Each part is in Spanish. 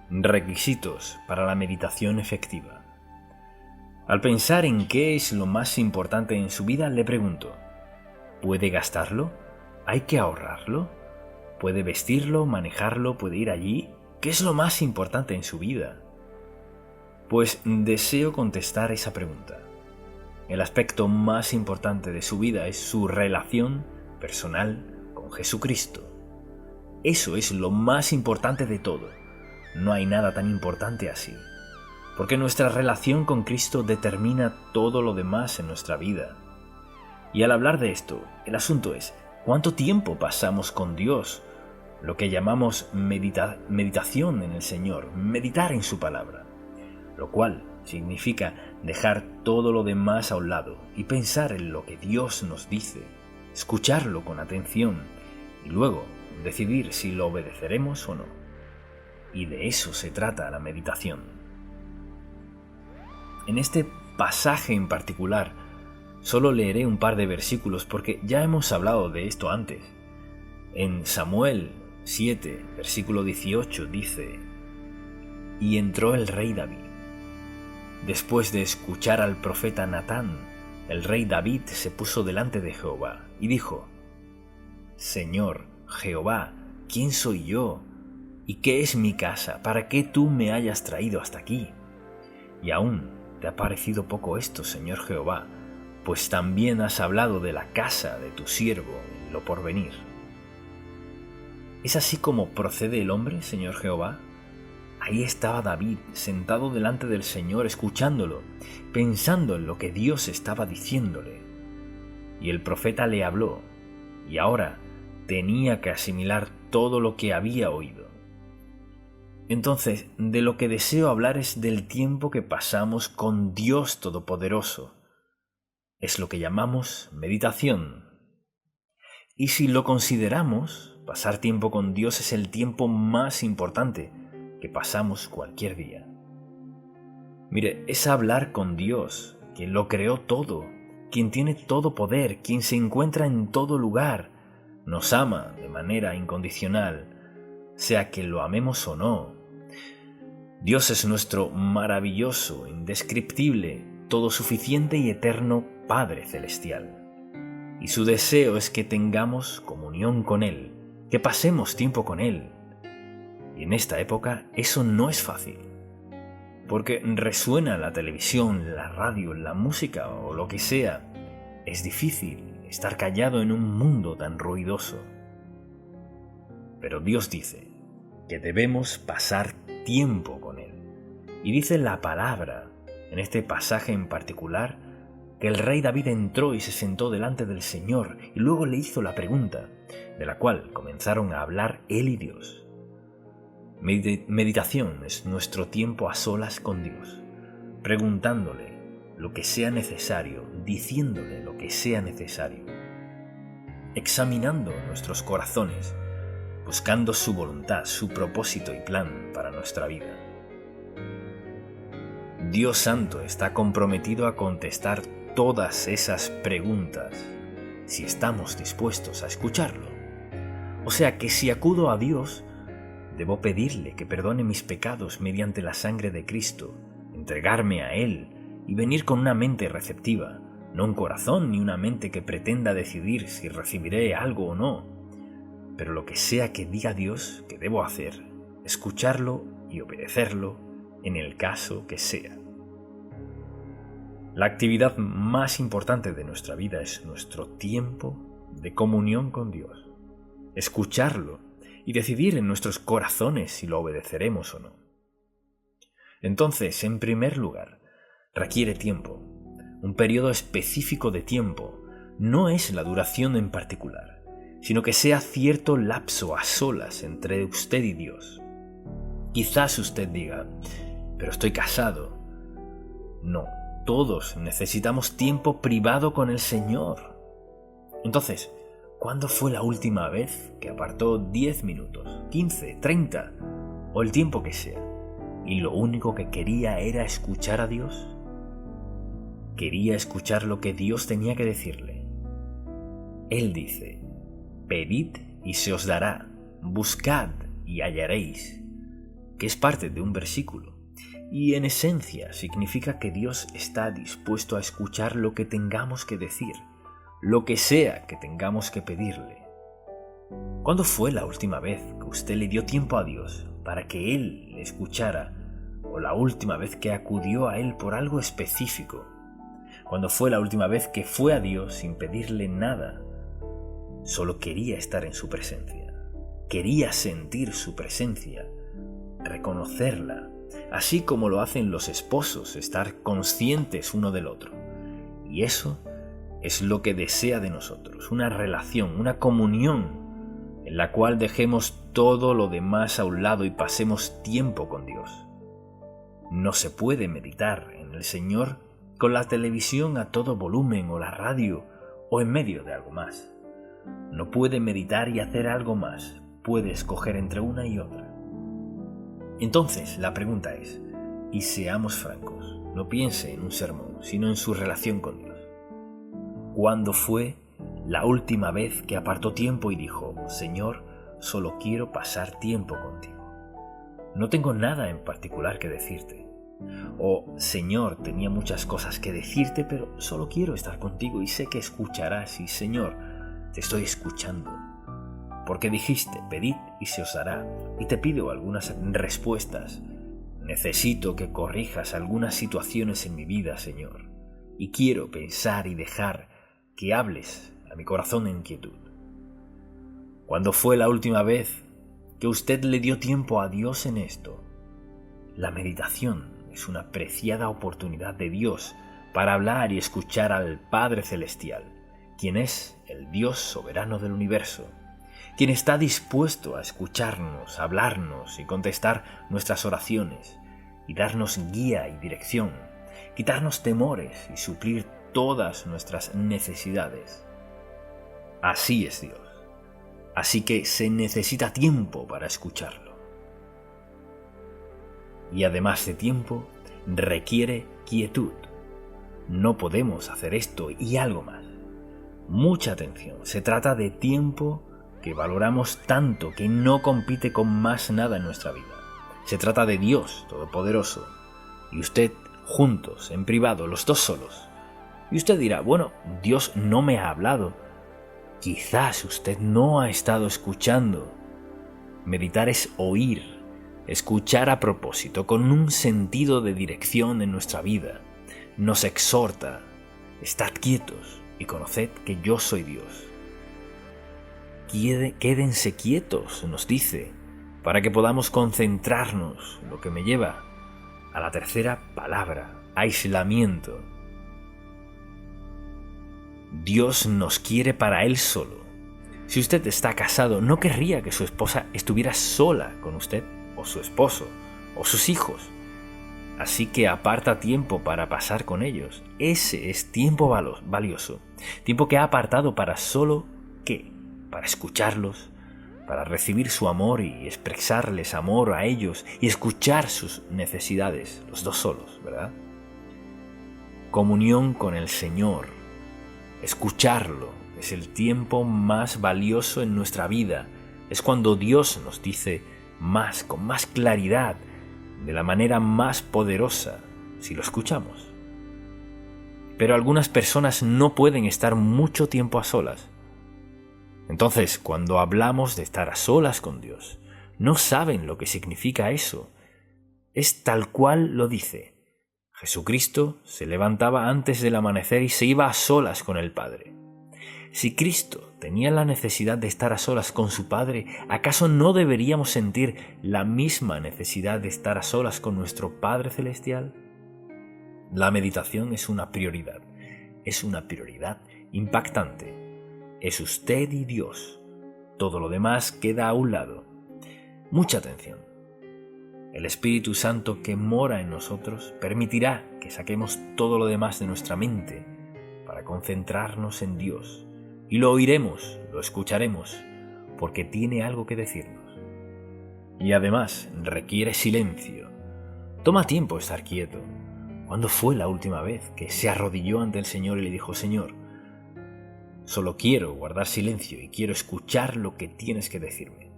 Requisitos para la meditación efectiva. Al pensar en qué es lo más importante en su vida, le pregunto: ¿puede gastarlo? ¿Hay que ahorrarlo? ¿Puede vestirlo, manejarlo, puede ir allí? ¿Qué es lo más importante en su vida? Pues deseo contestar esa pregunta. El aspecto más importante de su vida es su relación personal con Jesucristo. Eso es lo más importante de todo. No hay nada tan importante así, porque nuestra relación con Cristo determina todo lo demás en nuestra vida. Y al hablar de esto, el asunto es: ¿cuánto tiempo pasamos con Dios? Lo que llamamos meditación en el Señor, meditar en su palabra, lo cual significa dejar todo lo demás a un lado y pensar en lo que Dios nos dice, escucharlo con atención y luego decidir si lo obedeceremos o no. Y de eso se trata la meditación. En este pasaje en particular, solo leeré un par de versículos porque ya hemos hablado de esto antes. En Samuel 7, versículo 18 dice: «Y entró el rey David. Después de escuchar al profeta Natán, el rey David se puso delante de Jehová y dijo: Señor, Jehová, ¿quién soy yo? ¿Y qué es mi casa para que tú me hayas traído hasta aquí? Y aún te ha parecido poco esto, Señor Jehová, pues también has hablado de la casa de tu siervo en lo porvenir. ¿Es así como procede el hombre, Señor Jehová? Ahí estaba David, sentado delante del Señor, escuchándolo, pensando en lo que Dios estaba diciéndole. Y el profeta le habló, y ahora tenía que asimilar todo lo que había oído. Entonces, de lo que deseo hablar es del tiempo que pasamos con Dios Todopoderoso. Es lo que llamamos meditación. Y si lo consideramos, pasar tiempo con Dios es el tiempo más importante que pasamos cualquier día. Mire, es hablar con Dios, quien lo creó todo, quien tiene todo poder, quien se encuentra en todo lugar, nos ama de manera incondicional, sea que lo amemos o no. Dios es nuestro maravilloso, indescriptible, todo suficiente y eterno Padre Celestial. Y su deseo es que tengamos comunión con Él, que pasemos tiempo con Él. Y en esta época eso no es fácil, porque resuena la televisión, la radio, la música o lo que sea. Es difícil estar callado en un mundo tan ruidoso. Pero Dios dice que debemos pasar tiempo con Él. Y dice la palabra, en este pasaje en particular, que el rey David entró y se sentó delante del Señor y luego le hizo la pregunta, de la cual comenzaron a hablar él y Dios. Meditación es nuestro tiempo a solas con Dios, preguntándole lo que sea necesario, diciéndole lo que sea necesario, examinando nuestros corazones, buscando su voluntad, su propósito y plan para nuestra vida. Dios Santo está comprometido a contestar todas esas preguntas si estamos dispuestos a escucharlo. O sea que si acudo a Dios, debo pedirle que perdone mis pecados mediante la sangre de Cristo, entregarme a Él y venir con una mente receptiva, no un corazón ni una mente que pretenda decidir si recibiré algo o no. Pero lo que sea que diga Dios que debo hacer, escucharlo y obedecerlo en el caso que sea. La actividad más importante de nuestra vida es nuestro tiempo de comunión con Dios, escucharlo y decidir en nuestros corazones si lo obedeceremos o no. Entonces, en primer lugar, requiere tiempo, un periodo específico de tiempo. No es la duración en particular, sino que sea cierto lapso a solas entre usted y Dios. Quizás usted diga: pero estoy casado. No, todos necesitamos tiempo privado con el Señor. Entonces, ¿cuándo fue la última vez que apartó 10 minutos, 15, 30 o el tiempo que sea, y lo único que quería era escuchar a Dios? Quería escuchar lo que Dios tenía que decirle. Él dice: pedid y se os dará, buscad y hallaréis, que es parte de un versículo, y en esencia significa que Dios está dispuesto a escuchar lo que tengamos que decir, lo que sea que tengamos que pedirle. ¿Cuándo fue la última vez que usted le dio tiempo a Dios para que Él le escuchara? ¿O la última vez que acudió a Él por algo específico? ¿Cuándo fue la última vez que fue a Dios sin pedirle nada? Solo quería estar en su presencia. Quería sentir su presencia, reconocerla, así como lo hacen los esposos, estar conscientes uno del otro. Y eso es lo que desea de nosotros, una relación, una comunión en la cual dejemos todo lo demás a un lado y pasemos tiempo con Dios. No se puede meditar en el Señor con la televisión a todo volumen o la radio o en medio de algo más. No puede meditar y hacer algo más, puede escoger entre una y otra. Entonces la pregunta es, y seamos francos, no piense en un sermón, sino en su relación con Dios. ¿Cuándo fue la última vez que apartó tiempo y dijo, Señor, solo quiero pasar tiempo contigo? No tengo nada en particular que decirte. O, Señor, tenía muchas cosas que decirte, pero solo quiero estar contigo y sé que escucharás y, Señor, te estoy escuchando. Porque dijiste, pedid y se os dará, y te pido algunas respuestas. Necesito que corrijas algunas situaciones en mi vida, Señor, y quiero pensar y dejar que hables a mi corazón en quietud. ¿Cuándo fue la última vez que usted le dio tiempo a Dios en esto? La meditación es una preciada oportunidad de Dios para hablar y escuchar al Padre Celestial, quien es el Dios soberano del universo, quien está dispuesto a escucharnos, hablarnos y contestar nuestras oraciones, y darnos guía y dirección, quitarnos temores y suplir todas nuestras necesidades. Así es Dios. Así que se necesita tiempo para escucharlo. Y además de tiempo, requiere quietud. No podemos hacer esto y algo más. Mucha atención. Se trata de tiempo que valoramos tanto que no compite con más nada en nuestra vida. Se trata de Dios Todopoderoso y usted juntos, en privado, los dos solos. Y usted dirá, bueno, Dios no me ha hablado. Quizás usted no ha estado escuchando. Meditar es oír, escuchar a propósito, con un sentido de dirección en nuestra vida. Nos exhorta, estad quietos y conoced que yo soy Dios. Quédense quietos, nos dice, para que podamos concentrarnos, lo que me lleva a la tercera palabra, aislamiento. Dios nos quiere para Él solo. Si usted está casado, no querría que su esposa estuviera sola con usted, o su esposo, o sus hijos. Así que aparta tiempo para pasar con ellos. Ese es tiempo valioso. Tiempo que ha apartado para solo, ¿qué? Para escucharlos, para recibir su amor y expresarles amor a ellos y escuchar sus necesidades, los dos solos, ¿verdad? Comunión con el Señor. Escucharlo es el tiempo más valioso en nuestra vida. Es cuando Dios nos dice más, con más claridad, de la manera más poderosa, si lo escuchamos. Pero algunas personas no pueden estar mucho tiempo a solas. Entonces, cuando hablamos de estar a solas con Dios, no saben lo que significa eso. Es tal cual lo dice. Jesucristo se levantaba antes del amanecer y se iba a solas con el Padre. Si Cristo tenía la necesidad de estar a solas con su Padre, ¿acaso no deberíamos sentir la misma necesidad de estar a solas con nuestro Padre Celestial? La meditación es una prioridad impactante. Es usted y Dios. Todo lo demás queda a un lado. Mucha atención. El Espíritu Santo que mora en nosotros permitirá que saquemos todo lo demás de nuestra mente para concentrarnos en Dios. Y lo oiremos, lo escucharemos, porque tiene algo que decirnos. Y además requiere silencio. Toma tiempo estar quieto. ¿Cuándo fue la última vez que se arrodilló ante el Señor y le dijo, Señor, solo quiero guardar silencio y quiero escuchar lo que tienes que decirme?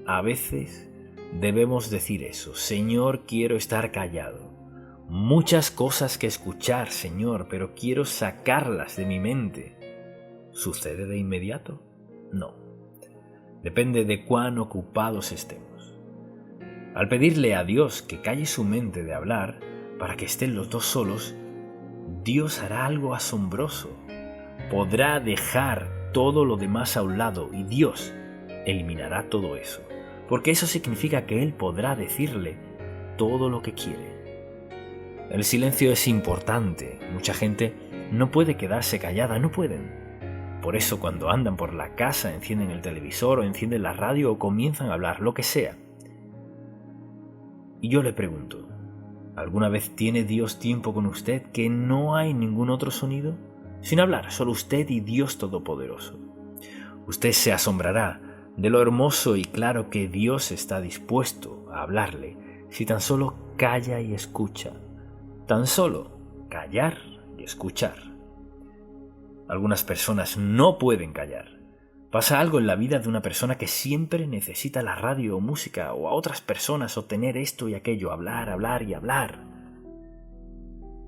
A veces debemos decir eso: Señor, quiero estar callado. Muchas cosas que escuchar, Señor, pero quiero sacarlas de mi mente. ¿Sucede de inmediato? No. Depende de cuán ocupados estemos. Al pedirle a Dios que calle su mente de hablar, para que estén los dos solos, Dios hará algo asombroso. Podrá dejar todo lo demás a un lado y Dios eliminará todo eso, porque eso significa que Él podrá decirle todo lo que quiere. El silencio es importante. Mucha gente no puede quedarse callada, no pueden. Por eso cuando andan por la casa encienden el televisor o encienden la radio o comienzan a hablar, lo que sea. Y yo le pregunto, ¿alguna vez tiene Dios tiempo con usted que no hay ningún otro sonido? Sin hablar, solo usted y Dios Todopoderoso. Usted se asombrará de lo hermoso y claro que Dios está dispuesto a hablarle si tan solo calla y escucha. Tan solo callar y escuchar. Algunas personas no pueden callar. Pasa algo en la vida de una persona que siempre necesita la radio o música o a otras personas o tener esto y aquello, hablar, hablar y hablar.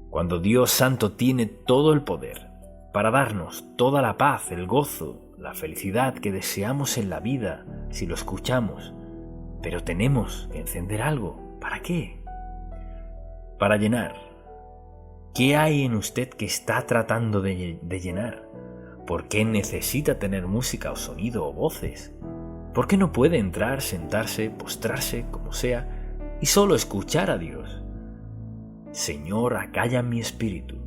Cuando Dios Santo tiene todo el poder para darnos toda la paz, el gozo, la felicidad que deseamos en la vida si lo escuchamos, pero tenemos que encender algo. ¿Para qué? Para llenar. ¿Qué hay en usted que está tratando de llenar? ¿Por qué necesita tener música o sonido o voces? ¿Por qué no puede entrar, sentarse, postrarse, como sea, y solo escuchar a Dios? Señor, acalla mi espíritu.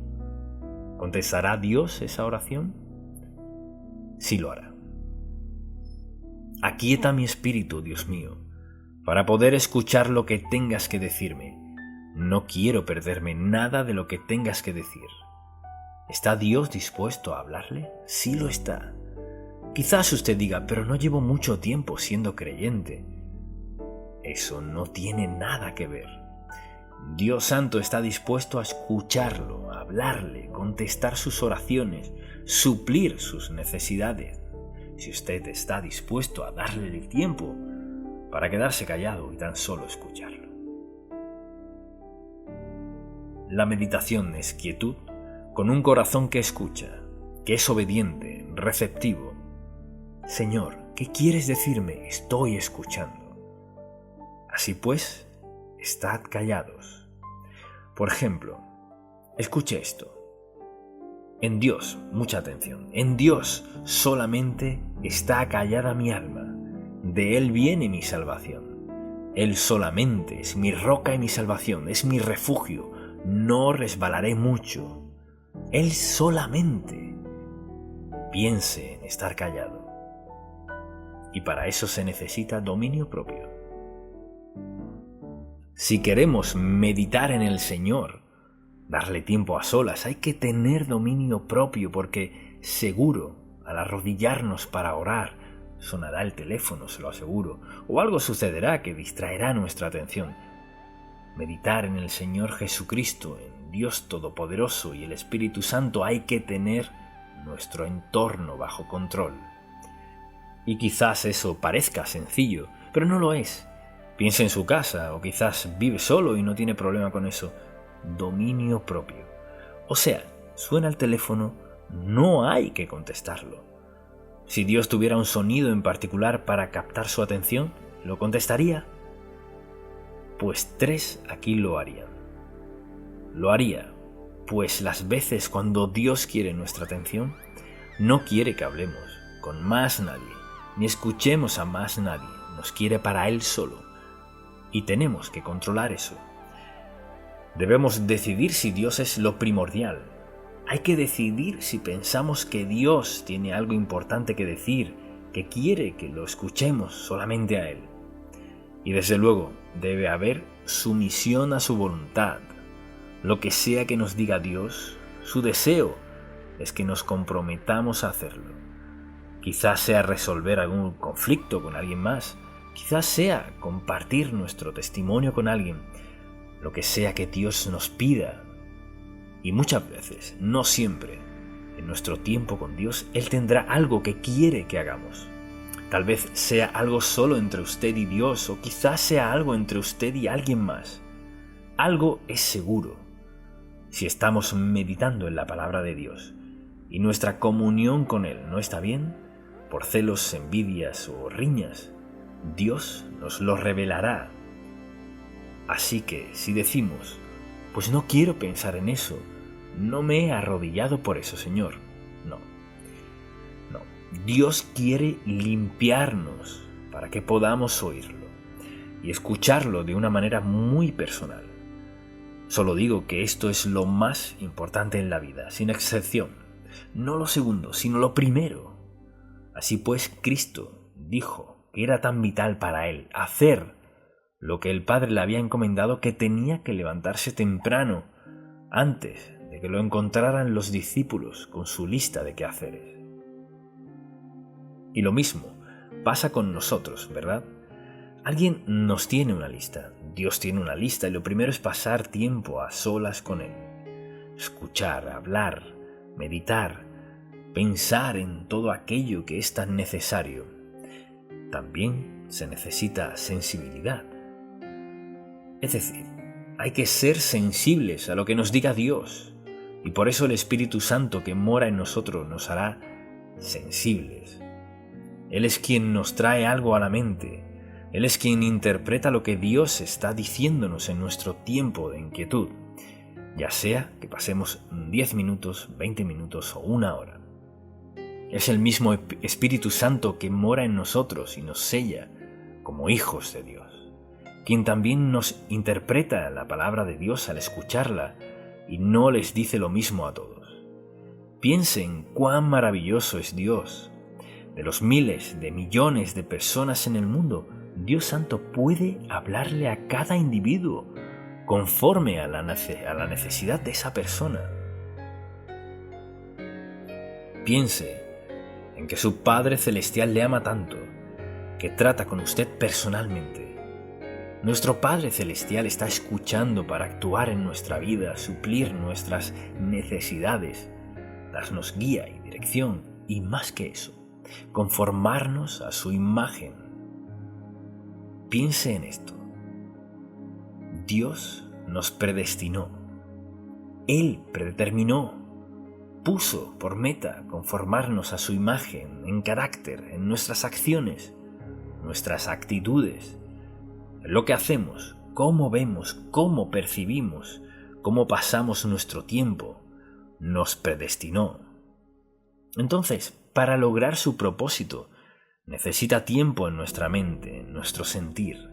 ¿Contestará Dios esa oración? Sí lo hará. Aquieta mi espíritu, Dios mío, para poder escuchar lo que tengas que decirme. No quiero perderme nada de lo que tengas que decir. ¿Está Dios dispuesto a hablarle? Sí lo está. Quizás usted diga, pero no llevo mucho tiempo siendo creyente. Eso no tiene nada que ver. Dios Santo está dispuesto a escucharlo, a hablarle, contestar sus oraciones, suplir sus necesidades. Si usted está dispuesto a darle el tiempo para quedarse callado y tan solo escucharlo. La meditación es quietud con un corazón que escucha, que es obediente, receptivo. Señor, ¿qué quieres decirme? Estoy escuchando. Así pues, estad callados. Por ejemplo, escuche esto. En Dios, mucha atención, en Dios solamente está callada mi alma. De Él viene mi salvación. Él solamente es mi roca y mi salvación, es mi refugio. No resbalaré mucho. Él solamente. Piense en estar callado. Y para eso se necesita dominio propio. Si queremos meditar en el Señor, darle tiempo a solas, hay que tener dominio propio porque seguro, al arrodillarnos para orar, sonará el teléfono, se lo aseguro, o algo sucederá que distraerá nuestra atención. Meditar en el Señor Jesucristo, en Dios Todopoderoso y el Espíritu Santo, hay que tener nuestro entorno bajo control. Y quizás eso parezca sencillo, pero no lo es. Piense en su casa, o quizás vive solo y no tiene problema con eso. Dominio propio. O sea, suena el teléfono, no hay que contestarlo. Si Dios tuviera un sonido en particular para captar su atención, ¿lo contestaría? Pues 3 aquí lo harían. Lo haría, pues las veces cuando Dios quiere nuestra atención, no quiere que hablemos con más nadie, ni escuchemos a más nadie, nos quiere para Él solo. Y tenemos que controlar eso. Debemos decidir si Dios es lo primordial. Hay que decidir si pensamos que Dios tiene algo importante que decir, que quiere que lo escuchemos solamente a Él. Y desde luego, debe haber sumisión a su voluntad. Lo que sea que nos diga Dios, su deseo es que nos comprometamos a hacerlo. Quizás sea resolver algún conflicto con alguien más, quizás sea compartir nuestro testimonio con alguien, lo que sea que Dios nos pida. Y muchas veces, no siempre, en nuestro tiempo con Dios, Él tendrá algo que quiere que hagamos. Tal vez sea algo solo entre usted y Dios, o quizás sea algo entre usted y alguien más. Algo es seguro. Si estamos meditando en la palabra de Dios y nuestra comunión con Él no está bien, por celos, envidias o riñas, Dios nos lo revelará. Así que si decimos, pues no quiero pensar en eso, no me he arrodillado por eso, Señor. No. Dios quiere limpiarnos para que podamos oírlo y escucharlo de una manera muy personal. Solo digo que esto es lo más importante en la vida, sin excepción. No lo segundo, sino lo primero. Así pues, Cristo dijo que era tan vital para Él hacer lo que el Padre le había encomendado, que tenía que levantarse temprano, antes de que lo encontraran los discípulos con su lista de quehaceres. Y lo mismo pasa con nosotros, ¿verdad? Alguien nos tiene una lista, Dios tiene una lista, y lo primero es pasar tiempo a solas con Él. Escuchar, hablar, meditar, pensar en todo aquello que es tan necesario. También se necesita sensibilidad. Es decir, hay que ser sensibles a lo que nos diga Dios, y por eso el Espíritu Santo que mora en nosotros nos hará sensibles. Él es quien nos trae algo a la mente. Él es quien interpreta lo que Dios está diciéndonos en nuestro tiempo de inquietud, ya sea que pasemos 10 minutos, 20 minutos o 1 hora. Es el mismo Espíritu Santo que mora en nosotros y nos sella como hijos de Dios, quien también nos interpreta la palabra de Dios al escucharla y no les dice lo mismo a todos. Piensen cuán maravilloso es Dios. De los miles de millones de personas en el mundo, Dios Santo puede hablarle a cada individuo conforme a la necesidad de esa persona. Piense en que su Padre Celestial le ama tanto que trata con usted personalmente. Nuestro Padre Celestial está escuchando para actuar en nuestra vida, suplir nuestras necesidades, darnos guía y dirección, y más que eso, conformarnos a su imagen. Piense en esto. Dios nos predestinó. Él predeterminó, puso por meta conformarnos a su imagen en carácter, en nuestras acciones, nuestras actitudes, en lo que hacemos, cómo vemos, cómo percibimos, cómo pasamos nuestro tiempo. Nos predestinó. Entonces, para lograr su propósito, necesita tiempo en nuestra mente, en nuestro sentir.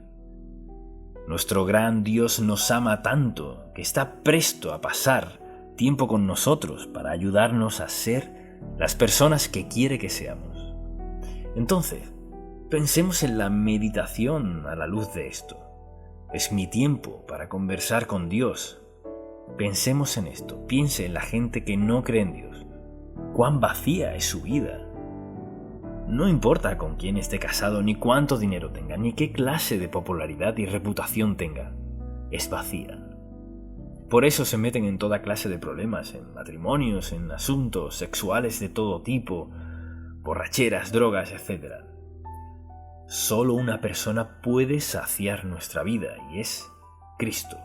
Nuestro gran Dios nos ama tanto que está presto a pasar tiempo con nosotros para ayudarnos a ser las personas que quiere que seamos. Entonces, pensemos en la meditación a la luz de esto. Es mi tiempo para conversar con Dios. Pensemos en esto. Piense en la gente que no cree en Dios. Cuán vacía es su vida. No importa con quién esté casado, ni cuánto dinero tenga, ni qué clase de popularidad y reputación tenga. Es vacía. Por eso se meten en toda clase de problemas, en matrimonios, en asuntos sexuales de todo tipo, borracheras, drogas, etc. Solo una persona puede saciar nuestra vida, y es Cristo.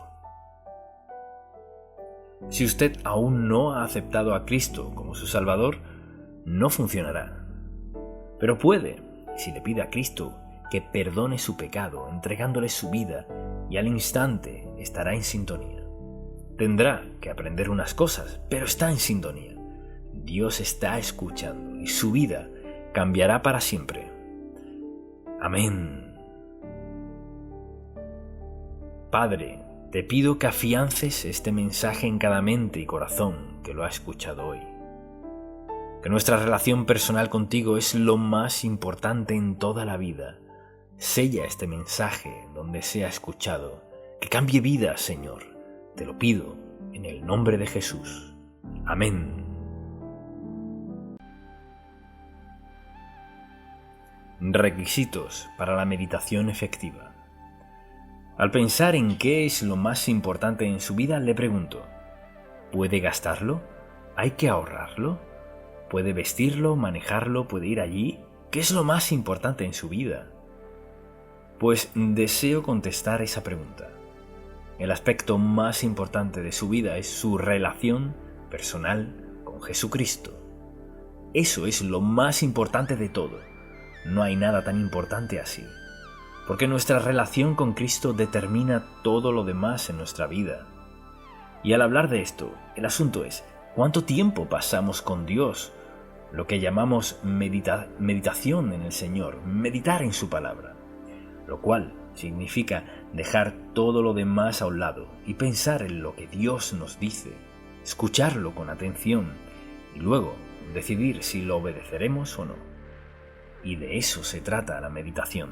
Si usted aún no ha aceptado a Cristo como su Salvador, no funcionará. Pero puede, si le pide a Cristo que perdone su pecado, entregándole su vida, y al instante estará en sintonía. Tendrá que aprender unas cosas, pero está en sintonía. Dios está escuchando y su vida cambiará para siempre. Amén. Padre, te pido que afiances este mensaje en cada mente y corazón que lo ha escuchado hoy. Que nuestra relación personal contigo es lo más importante en toda la vida. Sella este mensaje donde sea escuchado. Que cambie vidas, Señor. Te lo pido en el nombre de Jesús. Amén. Requisitos para la meditación efectiva. Al pensar en qué es lo más importante en su vida, le pregunto: ¿puede gastarlo? ¿Hay que ahorrarlo? ¿Puede vestirlo, manejarlo, puede ir allí ¿Qué es lo más importante en su vida? Pues deseo contestar esa pregunta. El aspecto más importante de su vida es su relación personal con Jesucristo. Eso es lo más importante de todo. No hay nada tan importante así. Porque nuestra relación con Cristo determina todo lo demás en nuestra vida. Y al hablar de esto, el asunto es, ¿cuánto tiempo pasamos con Dios? Lo que llamamos meditación en el Señor, meditar en su palabra. Lo cual significa dejar todo lo demás a un lado y pensar en lo que Dios nos dice, escucharlo con atención y luego decidir si lo obedeceremos o no. Y de eso se trata la meditación.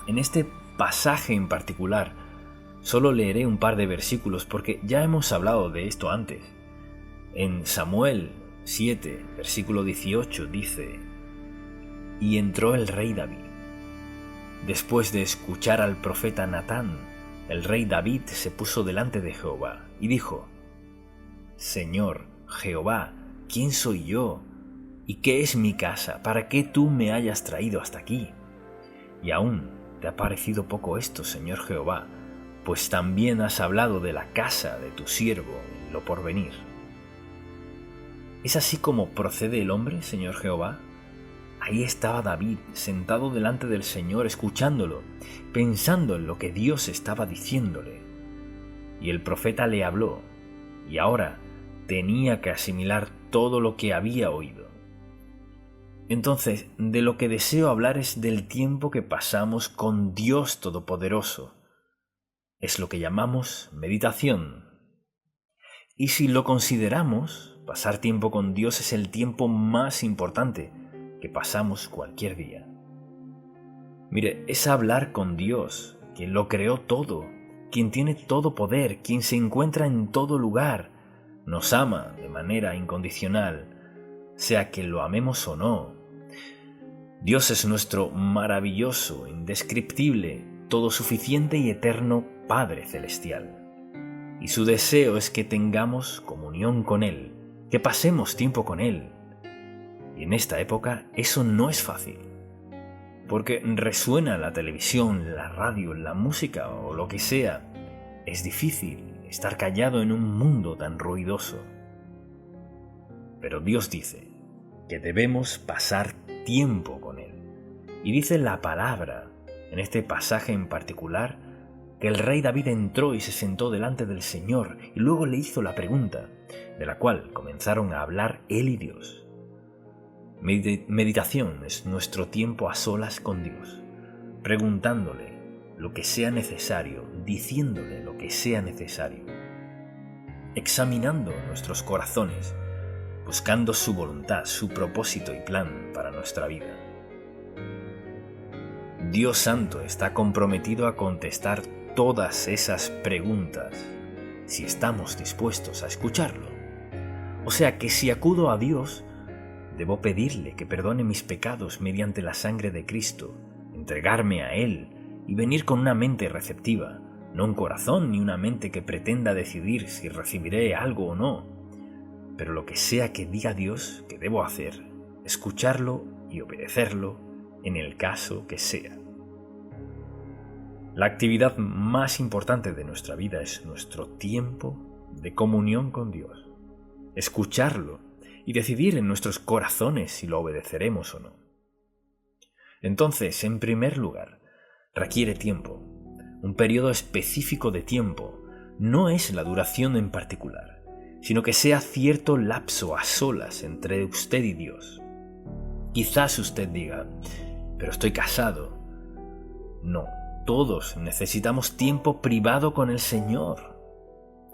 En este pasaje en particular, solo leeré un par de versículos porque ya hemos hablado de esto antes. En Samuel 7, versículo 18 dice: «Y entró el rey David. Después de escuchar al profeta Natán, el rey David se puso delante de Jehová y dijo: Señor, Jehová, ¿quién soy yo? ¿Y qué es mi casa para que tú me hayas traído hasta aquí? Y aún te ha parecido poco esto, Señor Jehová, pues también has hablado de la casa de tu siervo en lo porvenir. ¿Es así como procede el hombre, Señor Jehová? Ahí estaba David, sentado delante del Señor, escuchándolo, pensando en lo que Dios estaba diciéndole. Y el profeta le habló, y ahora tenía que asimilar todo lo que había oído. Entonces, de lo que deseo hablar es del tiempo que pasamos con Dios Todopoderoso. Es lo que llamamos meditación. Y si lo consideramos, pasar tiempo con Dios es el tiempo más importante que pasamos cualquier día. Mire, es hablar con Dios, quien lo creó todo, quien tiene todo poder, quien se encuentra en todo lugar, nos ama de manera incondicional, sea que lo amemos o no. Dios es nuestro maravilloso, indescriptible, todo suficiente y eterno Padre Celestial. Y su deseo es que tengamos comunión con Él, que pasemos tiempo con Él. Y en esta época eso no es fácil, porque resuena la televisión, la radio, la música o lo que sea. Es difícil estar callado en un mundo tan ruidoso. Pero Dios dice que debemos pasar tiempo con Él. Y dice la palabra, en este pasaje en particular, que el rey David entró y se sentó delante del Señor y luego le hizo la pregunta, de la cual comenzaron a hablar él y Dios. Meditación es nuestro tiempo a solas con Dios, preguntándole lo que sea necesario, diciéndole lo que sea necesario, examinando nuestros corazones, buscando su voluntad, su propósito y plan para nuestra vida. Dios Santo está comprometido a contestar todas esas preguntas si estamos dispuestos a escucharlo. O sea que si acudo a Dios, debo pedirle que perdone mis pecados mediante la sangre de Cristo, entregarme a Él y venir con una mente receptiva, no un corazón ni una mente que pretenda decidir si recibiré algo o no. Pero lo que sea que diga Dios que debo hacer, escucharlo y obedecerlo en el caso que sea. La actividad más importante de nuestra vida es nuestro tiempo de comunión con Dios. Escucharlo y decidir en nuestros corazones si lo obedeceremos o no. Entonces, en primer lugar, requiere tiempo, un periodo específico de tiempo. No es la duración en particular, sino que sea cierto lapso a solas entre usted y Dios. Quizás usted diga, pero estoy casado. No, todos necesitamos tiempo privado con el Señor.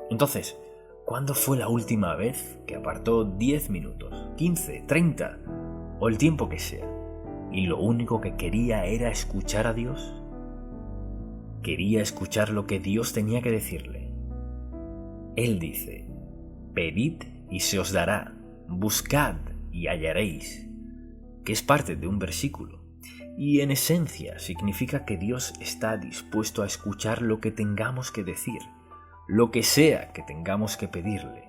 Entonces, ¿cuándo fue la última vez que apartó 10 minutos, 15, 30 o el tiempo que sea y lo único que quería era escuchar a Dios? Quería escuchar lo que Dios tenía que decirle. Él dice: pedid y se os dará, buscad y hallaréis, que es parte de un versículo. Y en esencia significa que Dios está dispuesto a escuchar lo que tengamos que decir, lo que sea que tengamos que pedirle.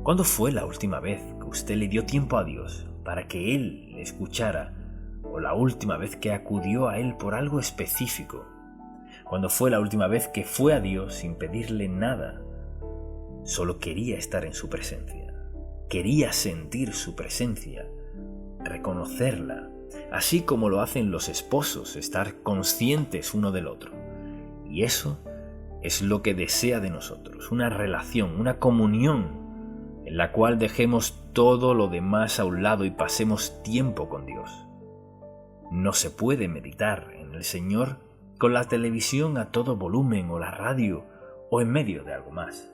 ¿Cuándo fue la última vez que usted le dio tiempo a Dios para que Él le escuchara, o la última vez que acudió a Él por algo específico. Cuando fue la última vez que fue a Dios sin pedirle nada. Solo quería estar en su presencia. Quería sentir su presencia, reconocerla, así como lo hacen los esposos, estar conscientes uno del otro. Y eso es lo que desea de nosotros, una relación, una comunión en la cual dejemos todo lo demás a un lado y pasemos tiempo con Dios. No se puede meditar en el Señor con la televisión a todo volumen o la radio o en medio de algo más.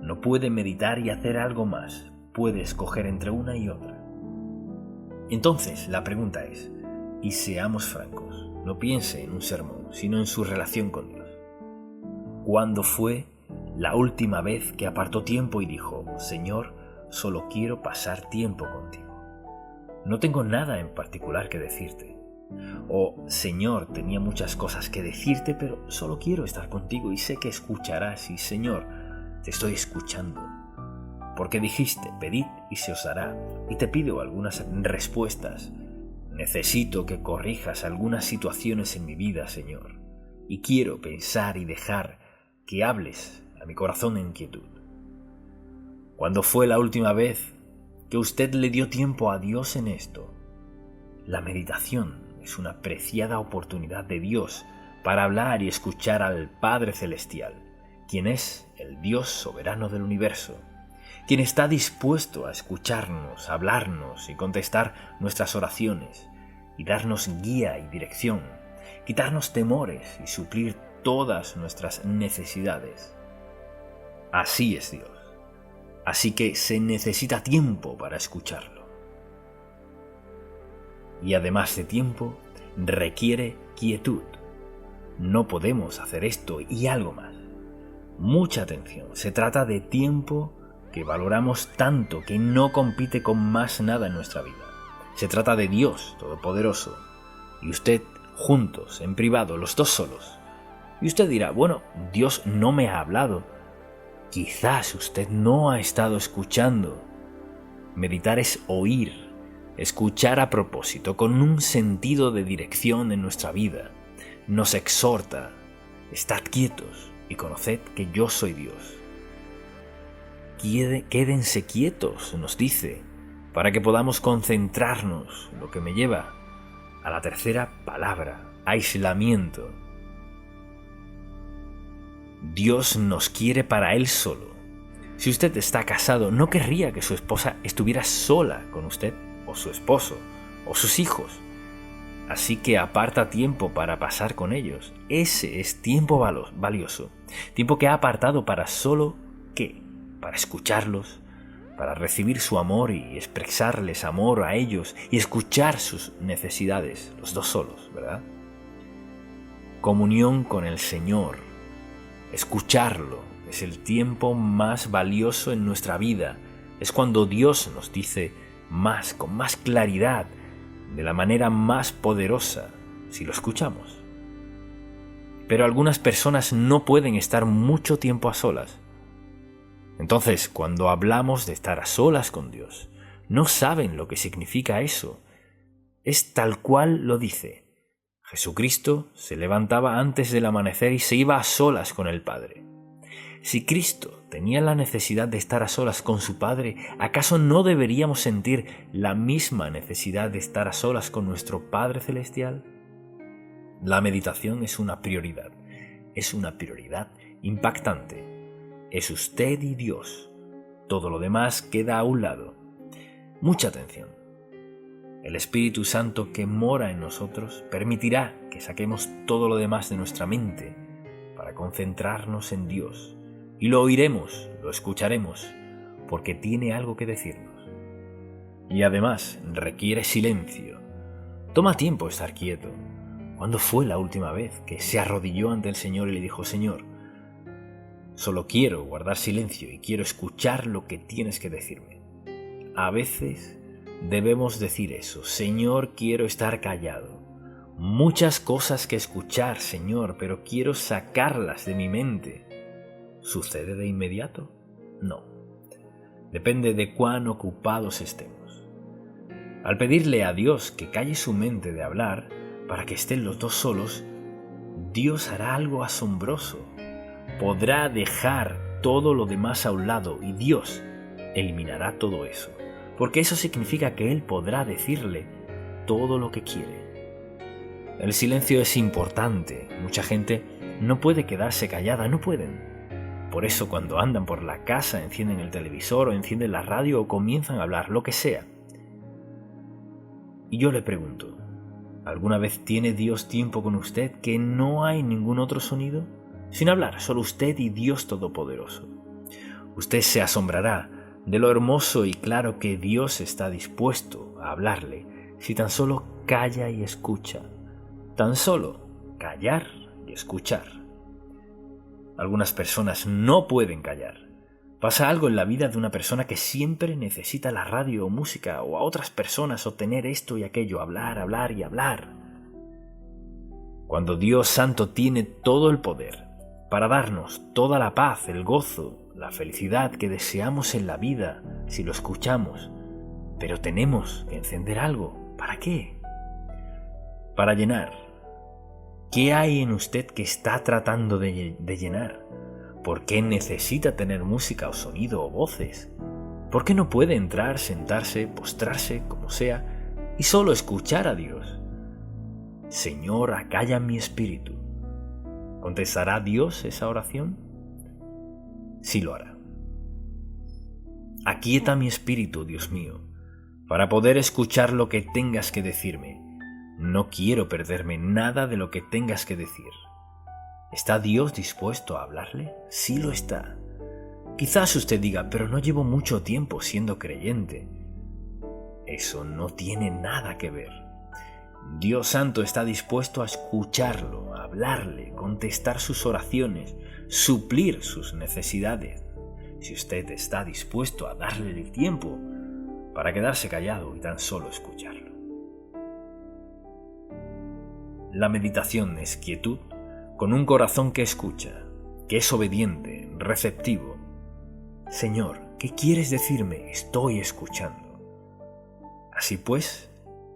No puede meditar y hacer algo más, puede escoger entre una y otra. Entonces la pregunta es, y seamos francos, no piense en un sermón, sino en su relación con Dios. ¿Cuándo fue la última vez que apartó tiempo y dijo, Señor, solo quiero pasar tiempo contigo? No tengo nada en particular que decirte. O, Señor, tenía muchas cosas que decirte, pero solo quiero estar contigo y sé que escucharás y, Señor, te estoy escuchando. Porque dijiste, pedid y se os dará, y te pido algunas respuestas. Necesito que corrijas algunas situaciones en mi vida, Señor, y quiero pensar y dejar que hables a mi corazón en quietud. ¿Cuándo fue la última vez que usted le dio tiempo a Dios en esto? La meditación es una preciada oportunidad de Dios para hablar y escuchar al Padre Celestial, quien es el Dios soberano del universo, quien está dispuesto a escucharnos, hablarnos y contestar nuestras oraciones, y darnos guía y dirección, quitarnos temores y suplir todas nuestras necesidades. Así es Dios. Así que se necesita tiempo para escucharlo. Y además de tiempo, requiere quietud. No podemos hacer esto y algo más. Mucha atención. Se trata de tiempo que valoramos tanto que no compite con más nada en nuestra vida. Se trata de Dios Todopoderoso y usted juntos, en privado, los dos solos. Y usted dirá, bueno, Dios no me ha hablado. Quizás usted no ha estado escuchando. Meditar es oír, escuchar a propósito, con un sentido de dirección en nuestra vida. Nos exhorta, estad quietos y conoced que yo soy Dios. Quédense quietos, nos dice, para que podamos concentrarnos, lo que me lleva a la tercera palabra, aislamiento. Dios nos quiere para Él solo. Si usted está casado, no querría que su esposa estuviera sola con usted, o su esposo, o sus hijos. Así que aparta tiempo para pasar con ellos. Ese es tiempo valioso. Tiempo que ha apartado para solo, ¿qué? Para escucharlos, para recibir su amor y expresarles amor a ellos y escuchar sus necesidades, los dos solos, ¿verdad? Comunión con el Señor. Escucharlo es el tiempo más valioso en nuestra vida. Es cuando Dios nos dice más, con más claridad, de la manera más poderosa, si lo escuchamos. Pero algunas personas no pueden estar mucho tiempo a solas. Entonces, cuando hablamos de estar a solas con Dios, no saben lo que significa eso. Es tal cual lo dice. Jesucristo se levantaba antes del amanecer y se iba a solas con el Padre. Si Cristo tenía la necesidad de estar a solas con su Padre, ¿acaso no deberíamos sentir la misma necesidad de estar a solas con nuestro Padre Celestial? La meditación es una prioridad impactante. Es usted y Dios. Todo lo demás queda a un lado. Mucha atención. El Espíritu Santo que mora en nosotros permitirá que saquemos todo lo demás de nuestra mente para concentrarnos en Dios. Y lo oiremos, lo escucharemos, porque tiene algo que decirnos. Y además requiere silencio. Toma tiempo estar quieto. ¿Cuándo fue la última vez que se arrodilló ante el Señor y le dijo, Señor, solo quiero guardar silencio y quiero escuchar lo que tienes que decirme? A veces debemos decir eso, Señor, quiero estar callado. Muchas cosas que escuchar, Señor, pero quiero sacarlas de mi mente. ¿Sucede de inmediato? No. Depende de cuán ocupados estemos. Al pedirle a Dios que calle su mente de hablar para que estén los dos solos, Dios hará algo asombroso. Podrá dejar todo lo demás a un lado y Dios eliminará todo eso, porque eso significa que Él podrá decirle todo lo que quiere. El silencio es importante. Mucha gente no puede quedarse callada, no pueden. Por eso cuando andan por la casa encienden el televisor o encienden la radio o comienzan a hablar, lo que sea. Y yo le pregunto, ¿alguna vez tiene Dios tiempo con usted que no hay ningún otro sonido? Sin hablar, solo usted y Dios Todopoderoso. Usted se asombrará de lo hermoso y claro que Dios está dispuesto a hablarle si tan solo calla y escucha. Tan solo callar y escuchar. Algunas personas no pueden callar. Pasa algo en la vida de una persona que siempre necesita la radio o música o a otras personas o tener esto y aquello, hablar, hablar y hablar. Cuando Dios Santo tiene todo el poder para darnos toda la paz, el gozo, la felicidad que deseamos en la vida si lo escuchamos, pero tenemos que encender algo. ¿Para qué? Para llenar. ¿Qué hay en usted que está tratando de llenar? ¿Por qué necesita tener música o sonido o voces? ¿Por qué no puede entrar, sentarse, postrarse, como sea, y solo escuchar a Dios? Señor, acalla mi espíritu. ¿Contestará Dios esa oración? Sí lo hará. Aquieta mi espíritu, Dios mío, para poder escuchar lo que tengas que decirme. No quiero perderme nada de lo que tengas que decir. ¿Está Dios dispuesto a hablarle? Sí lo está. Quizás usted diga, pero no llevo mucho tiempo siendo creyente. Eso no tiene nada que ver. Dios Santo está dispuesto a escucharlo, a hablarle, contestar sus oraciones, suplir sus necesidades. Si usted está dispuesto a darle el tiempo para quedarse callado y tan solo escucharlo. La meditación es quietud con un corazón que escucha, que es obediente, receptivo. Señor, ¿qué quieres decirme? Estoy escuchando. Así pues,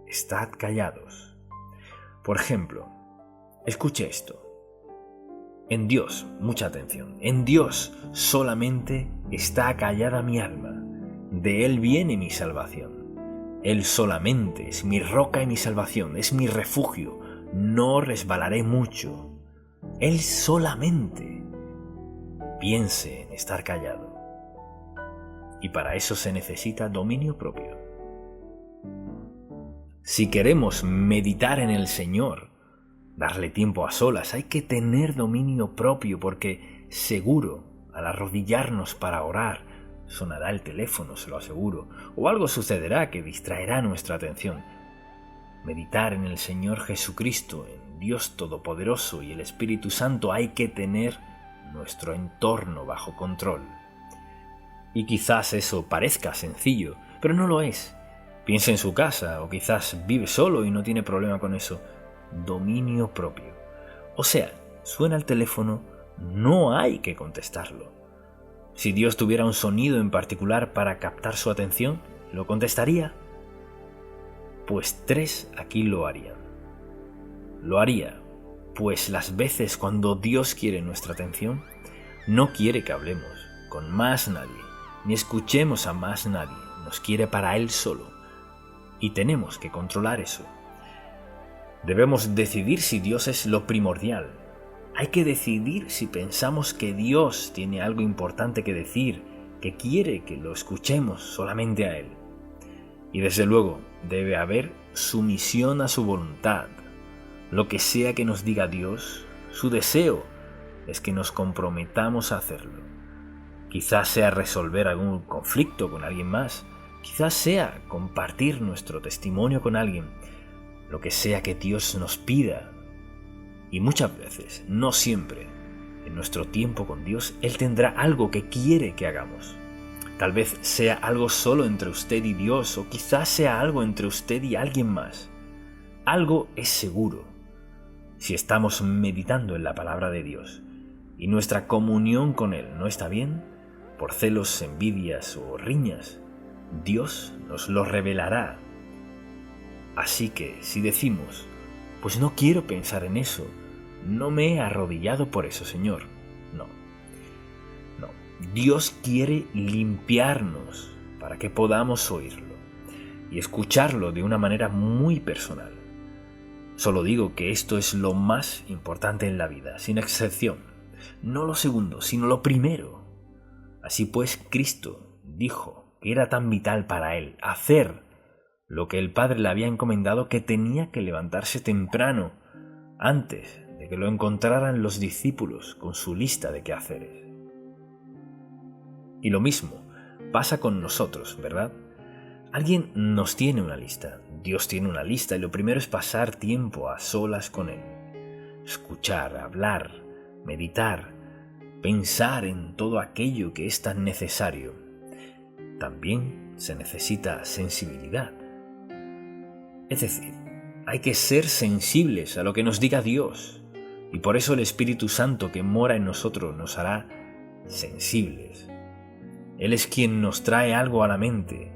estad callados. Por ejemplo, escuche esto. En Dios, mucha atención, en Dios solamente está callada mi alma. De Él viene mi salvación. Él solamente es mi roca y mi salvación, es mi refugio. No resbalaré mucho. Él solamente. Piense en estar callado. Y para eso se necesita dominio propio. Si queremos meditar en el Señor, darle tiempo a solas, hay que tener dominio propio porque seguro, al arrodillarnos para orar, sonará el teléfono, se lo aseguro, o algo sucederá que distraerá nuestra atención. Meditar en el Señor Jesucristo, en Dios Todopoderoso y el Espíritu Santo, hay que tener nuestro entorno bajo control. Y quizás eso parezca sencillo, pero no lo es. Piense en su casa, o quizás vive solo y no tiene problema con eso. Dominio propio. O sea, suena el teléfono, no hay que contestarlo. Si Dios tuviera un sonido en particular para captar su atención, ¿lo contestaría? Pues 3 aquí lo harían. Lo haría, pues las veces cuando Dios quiere nuestra atención, no quiere que hablemos con más nadie, ni escuchemos a más nadie, nos quiere para Él solo. Y tenemos que controlar eso. Debemos decidir si Dios es lo primordial. Hay que decidir si pensamos que Dios tiene algo importante que decir, que quiere que lo escuchemos solamente a Él. Y desde luego, debe haber sumisión a su voluntad. Lo que sea que nos diga Dios, su deseo es que nos comprometamos a hacerlo. Quizás sea resolver algún conflicto con alguien más, quizás sea compartir nuestro testimonio con alguien, lo que sea que Dios nos pida. Y muchas veces, no siempre, en nuestro tiempo con Dios, Él tendrá algo que quiere que hagamos. Tal vez sea algo solo entre usted y Dios, o quizás sea algo entre usted y alguien más. Algo es seguro. Si estamos meditando en la palabra de Dios y nuestra comunión con Él no está bien, por celos, envidias o riñas, Dios nos lo revelará Así que si decimos, pues no quiero pensar en eso, no me he arrodillado por eso, Señor. No. Dios quiere limpiarnos para que podamos oírlo y escucharlo de una manera muy personal. Solo digo que esto es lo más importante en la vida, sin excepción. No lo segundo, sino lo primero. Así pues, Cristo dijo que era tan vital para él hacer lo que el Padre le había encomendado, que tenía que levantarse temprano, antes de que lo encontraran los discípulos con su lista de quehaceres. Y lo mismo pasa con nosotros, ¿verdad? Alguien nos tiene una lista, Dios tiene una lista, y lo primero es pasar tiempo a solas con Él. Escuchar, hablar, meditar, pensar en todo aquello que es tan necesario. También se necesita sensibilidad. Es decir, hay que ser sensibles a lo que nos diga Dios, y por eso el Espíritu Santo que mora en nosotros nos hará sensibles. Él es quien nos trae algo a la mente.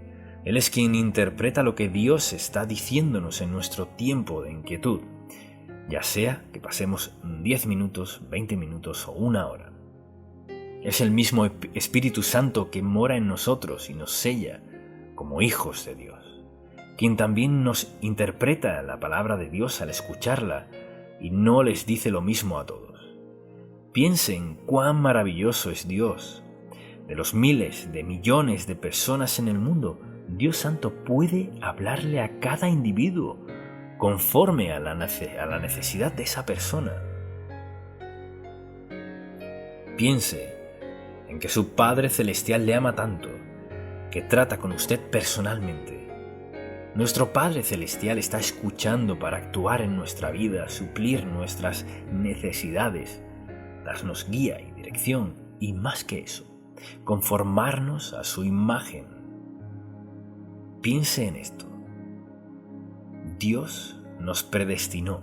Él es quien interpreta lo que Dios está diciéndonos en nuestro tiempo de inquietud, ya sea que pasemos 10 minutos, 20 minutos o 1 hora. Es el mismo Espíritu Santo que mora en nosotros y nos sella como hijos de Dios, quien también nos interpreta la palabra de Dios al escucharla y no les dice lo mismo a todos. Piensen cuán maravilloso es Dios. De los miles de millones de personas en el mundo, Dios Santo puede hablarle a cada individuo conforme a la necesidad de esa persona. Piense en que su Padre Celestial le ama tanto que trata con usted personalmente. Nuestro Padre Celestial está escuchando para actuar en nuestra vida, suplir nuestras necesidades, darnos guía y dirección, y más que eso, conformarnos a su imagen. Piense en esto. Dios nos predestinó.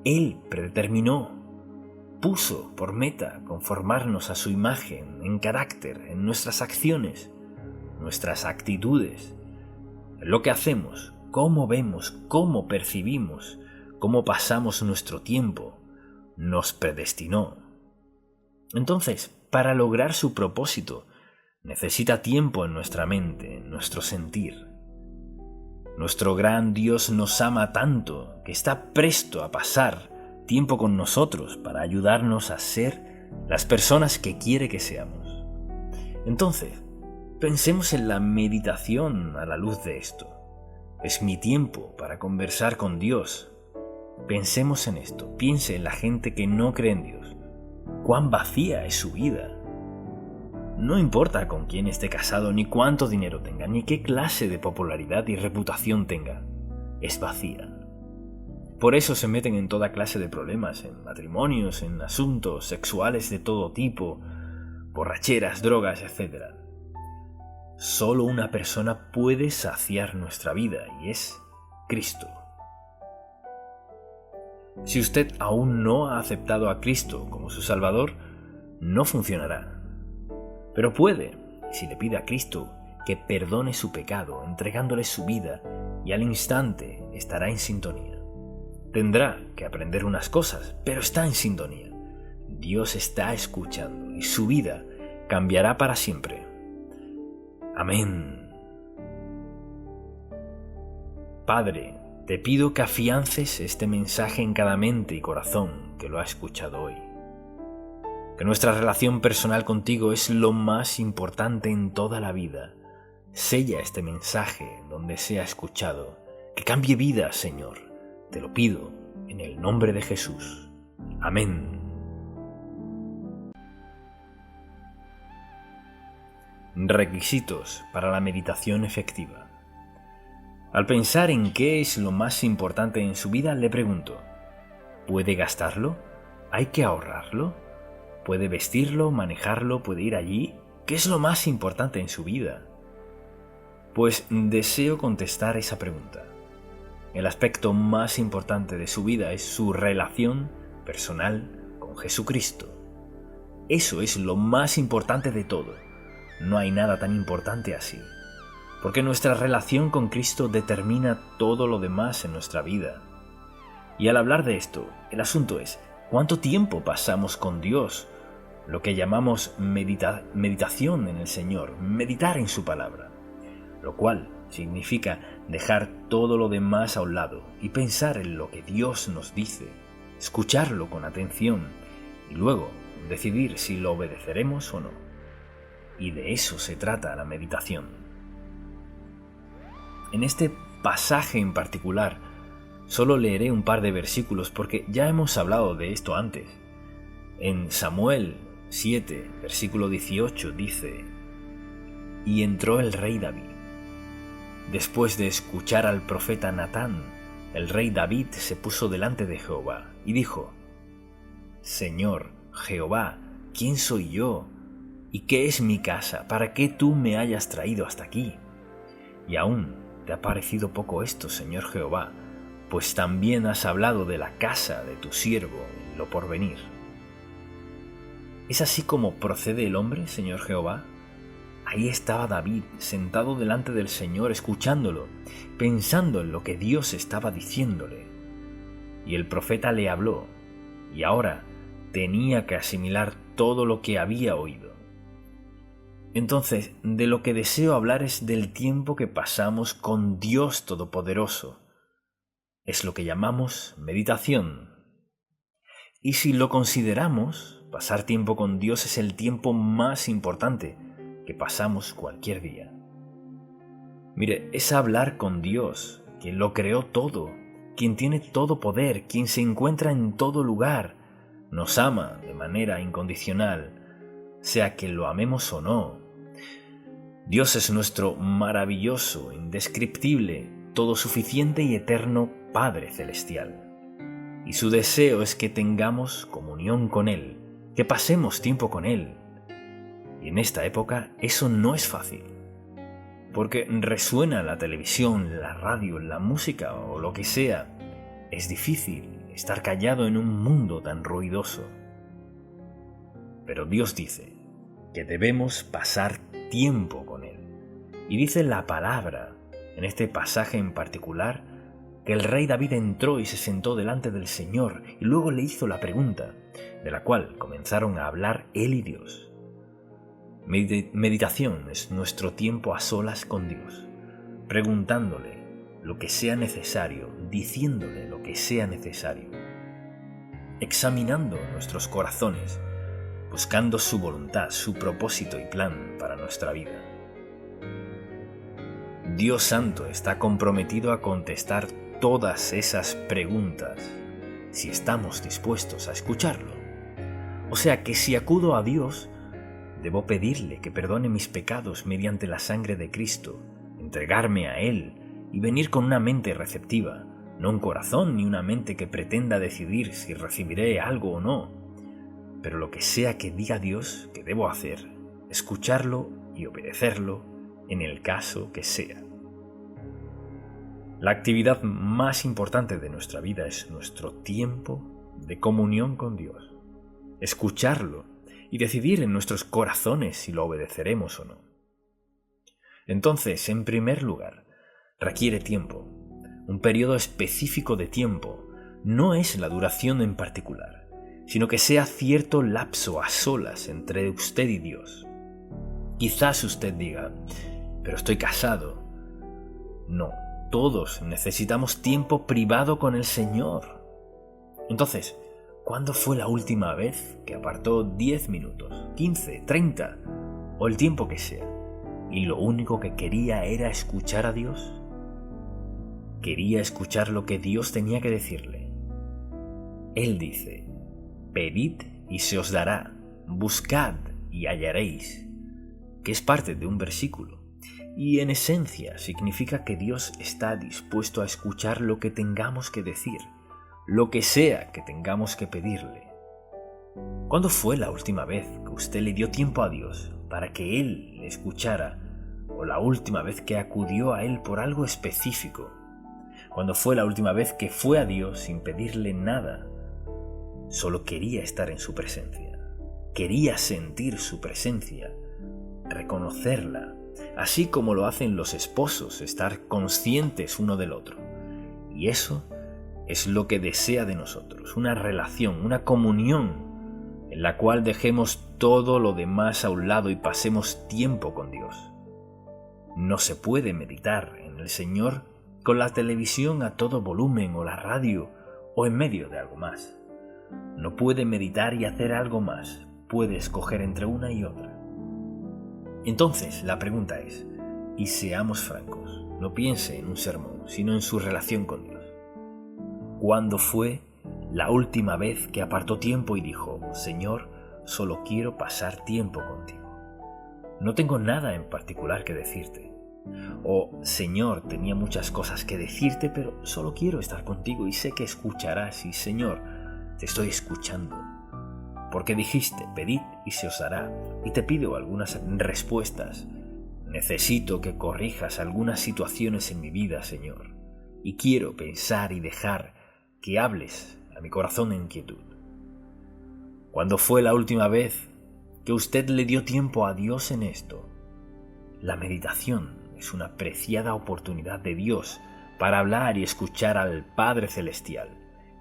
Él predeterminó, puso por meta conformarnos a su imagen en carácter, en nuestras acciones, nuestras actitudes, en lo que hacemos, cómo vemos, cómo percibimos, cómo pasamos nuestro tiempo. Nos predestinó. Entonces, para lograr su propósito, necesita tiempo en nuestra mente, en nuestro sentir. Nuestro gran Dios nos ama tanto que está presto a pasar tiempo con nosotros para ayudarnos a ser las personas que quiere que seamos. Entonces, pensemos en la meditación a la luz de esto. Es mi tiempo para conversar con Dios. Pensemos en esto. Piense en la gente que no cree en Dios. Cuán vacía es su vida. No importa con quién esté casado, ni cuánto dinero tenga, ni qué clase de popularidad y reputación tenga. Es vacía. Por eso se meten en toda clase de problemas, en matrimonios, en asuntos sexuales de todo tipo, borracheras, drogas, etc. Solo una persona puede saciar nuestra vida, y es Cristo. Si usted aún no ha aceptado a Cristo como su Salvador, no funcionará. Pero puede, si le pide a Cristo que perdone su pecado, entregándole su vida, y al instante estará en sintonía. Tendrá que aprender unas cosas, pero está en sintonía. Dios está escuchando y su vida cambiará para siempre. Amén. Padre, te pido que afiances este mensaje en cada mente y corazón que lo ha escuchado hoy. Que nuestra relación personal contigo es lo más importante en toda la vida. Sella este mensaje donde sea escuchado. Que cambie vidas, Señor. Te lo pido en el nombre de Jesús. Amén. Requisitos para la meditación efectiva. Al pensar en qué es lo más importante en su vida, le pregunto: ¿puede gastarlo? ¿Hay que ahorrarlo? ¿Puede vestirlo, manejarlo, puede ir allí? ¿Qué es lo más importante en su vida? Pues deseo contestar esa pregunta. El aspecto más importante de su vida es su relación personal con Jesucristo. Eso es lo más importante de todo. No hay nada tan importante así. porque nuestra relación con Cristo determina todo lo demás en nuestra vida. Y al hablar de esto, el asunto es, ¿cuánto tiempo pasamos con Dios? Lo que llamamos meditación en el Señor, meditar en su palabra, lo cual significa dejar todo lo demás a un lado y pensar en lo que Dios nos dice, escucharlo con atención y luego decidir si lo obedeceremos o no. Y de eso se trata la meditación. En este pasaje en particular, solo leeré un par de versículos porque ya hemos hablado de esto antes. En Samuel 7, versículo 18 dice: «Y entró el rey David. Después de escuchar al profeta Natán, el rey David se puso delante de Jehová y dijo: Señor, Jehová, ¿quién soy yo? ¿Y qué es mi casa para que tú me hayas traído hasta aquí? Y aún te ha parecido poco esto, Señor Jehová, pues también has hablado de la casa de tu siervo en lo porvenir. ¿Es así como procede el hombre, Señor Jehová? Ahí estaba David, sentado delante del Señor, escuchándolo, pensando en lo que Dios estaba diciéndole. Y el profeta le habló, y ahora tenía que asimilar todo lo que había oído. Entonces, de lo que deseo hablar es del tiempo que pasamos con Dios Todopoderoso. Es lo que llamamos meditación. Y si lo consideramos, pasar tiempo con Dios es el tiempo más importante que pasamos cualquier día. Mire, es hablar con Dios, quien lo creó todo, quien tiene todo poder, quien se encuentra en todo lugar, nos ama de manera incondicional, sea que lo amemos o no. Dios es nuestro maravilloso, indescriptible, todo suficiente y eterno Padre Celestial. Y su deseo es que tengamos comunión con Él, que pasemos tiempo con Él. Y en esta época eso no es fácil, porque resuena la televisión, la radio, la música o lo que sea. Es difícil estar callado en un mundo tan ruidoso. Pero Dios dice que debemos pasar tiempo con Él. Y dice la palabra, en este pasaje en particular, que el rey David entró y se sentó delante del Señor y luego le hizo la pregunta, de la cual comenzaron a hablar él y Dios. Meditación es nuestro tiempo a solas con Dios, preguntándole lo que sea necesario, diciéndole lo que sea necesario, examinando nuestros corazones, buscando su voluntad, su propósito y plan para nuestra vida. Dios Santo está comprometido a contestar todas esas preguntas si estamos dispuestos a escucharlo. O sea que si acudo a Dios, debo pedirle que perdone mis pecados mediante la sangre de Cristo, entregarme a Él y venir con una mente receptiva, no un corazón ni una mente que pretenda decidir si recibiré algo o no. Pero lo que sea que diga Dios que debo hacer, escucharlo y obedecerlo en el caso que sea. La actividad más importante de nuestra vida es nuestro tiempo de comunión con Dios, escucharlo y decidir en nuestros corazones si lo obedeceremos o no. Entonces, en primer lugar, requiere tiempo, un periodo específico de tiempo. No es la duración en particular, sino que sea cierto lapso a solas entre usted y Dios. Quizás usted diga, pero estoy casado. No, todos necesitamos tiempo privado con el Señor. Entonces, ¿cuándo fue la última vez que apartó 10 minutos, 15, 30 o el tiempo que sea y lo único que quería era escuchar a Dios? Quería escuchar lo que Dios tenía que decirle. Él dice: pedid y se os dará, buscad y hallaréis, que es parte de un versículo. Y en esencia significa que Dios está dispuesto a escuchar lo que tengamos que decir, lo que sea que tengamos que pedirle. ¿Cuándo fue la última vez que usted le dio tiempo a Dios para que Él le escuchara? ¿O la última vez que acudió a Él por algo específico? ¿Cuándo fue la última vez que fue a Dios sin pedirle nada? Solo quería estar en su presencia, quería sentir su presencia, reconocerla, así como lo hacen los esposos, estar conscientes uno del otro. Y eso es lo que desea de nosotros, una relación, una comunión en la cual dejemos todo lo demás a un lado y pasemos tiempo con Dios. No se puede meditar en el Señor con la televisión a todo volumen o la radio o en medio de algo más. No puede meditar y hacer algo más, puede escoger entre una y otra. Entonces la pregunta es, y seamos francos, no piense en un sermón, sino en su relación con Dios. ¿Cuándo fue la última vez que apartó tiempo y dijo, Señor, solo quiero pasar tiempo contigo? No tengo nada en particular que decirte. O, Señor, tenía muchas cosas que decirte, pero solo quiero estar contigo y sé que escucharás y, Señor, te estoy escuchando. Porque dijiste, pedid y se os dará, y te pido algunas respuestas. Necesito que corrijas algunas situaciones en mi vida, Señor, y quiero pensar y dejar que hables a mi corazón en quietud. ¿Cuándo fue la última vez que usted le dio tiempo a Dios en esto? La meditación es una preciada oportunidad de Dios para hablar y escuchar al Padre Celestial,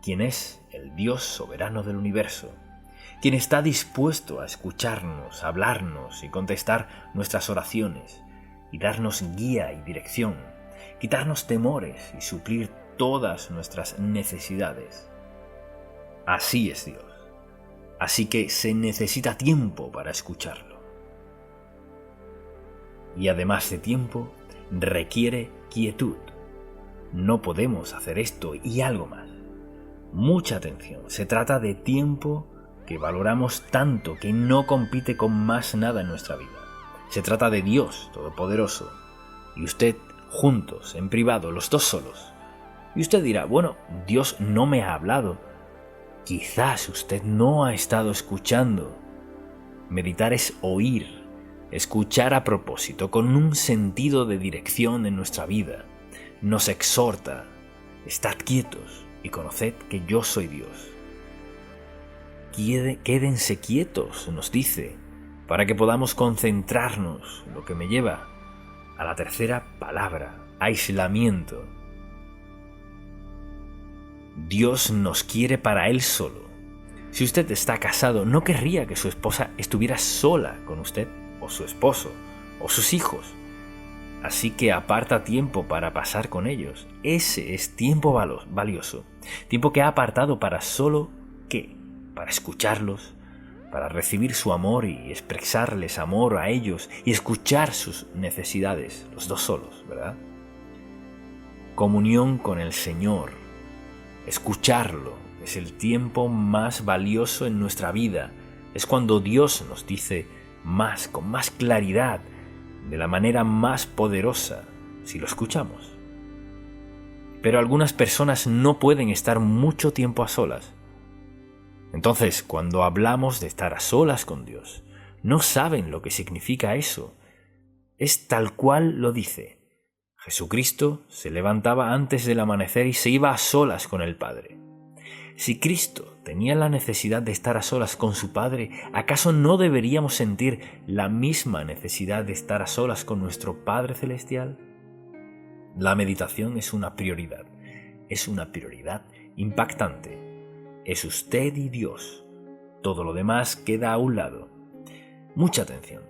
quien es el Dios soberano del universo, quien está dispuesto a escucharnos, hablarnos y contestar nuestras oraciones, y darnos guía y dirección, quitarnos temores y suplir todas nuestras necesidades. Así es Dios. Así que se necesita tiempo para escucharlo. Y además de tiempo, requiere quietud. No podemos hacer esto y algo más. Mucha atención. Se trata de tiempo que valoramos tanto que no compite con más nada en nuestra vida. Se trata de Dios Todopoderoso y usted juntos, en privado, los dos solos. Y usted dirá, bueno, Dios no me ha hablado. Quizás usted no ha estado escuchando. Meditar es oír, escuchar a propósito, con un sentido de dirección en nuestra vida. Nos exhorta, estad quietos y conoced que yo soy Dios. Quédense quietos, nos dice, para que podamos concentrarnos, lo que me lleva a la tercera palabra, aislamiento. Dios nos quiere para Él solo. Si usted está casado, no querría que su esposa estuviera sola con usted, o su esposo, o sus hijos. Así que aparta tiempo para pasar con ellos. Ese es tiempo valioso. Tiempo que ha apartado para solo, ¿qué? Para escucharlos, para recibir su amor y expresarles amor a ellos y escuchar sus necesidades, los dos solos, ¿verdad? Comunión con el Señor. Escucharlo es el tiempo más valioso en nuestra vida. Es cuando Dios nos dice más, con más claridad, de la manera más poderosa, si lo escuchamos. Pero algunas personas no pueden estar mucho tiempo a solas. Entonces, cuando hablamos de estar a solas con Dios, no saben lo que significa eso. Es tal cual lo dice. Jesucristo se levantaba antes del amanecer y se iba a solas con el Padre. Si Cristo tenía la necesidad de estar a solas con su Padre, ¿acaso no deberíamos sentir la misma necesidad de estar a solas con nuestro Padre Celestial? La meditación es una prioridad impactante. Es usted y Dios. Todo lo demás queda a un lado. Mucha atención.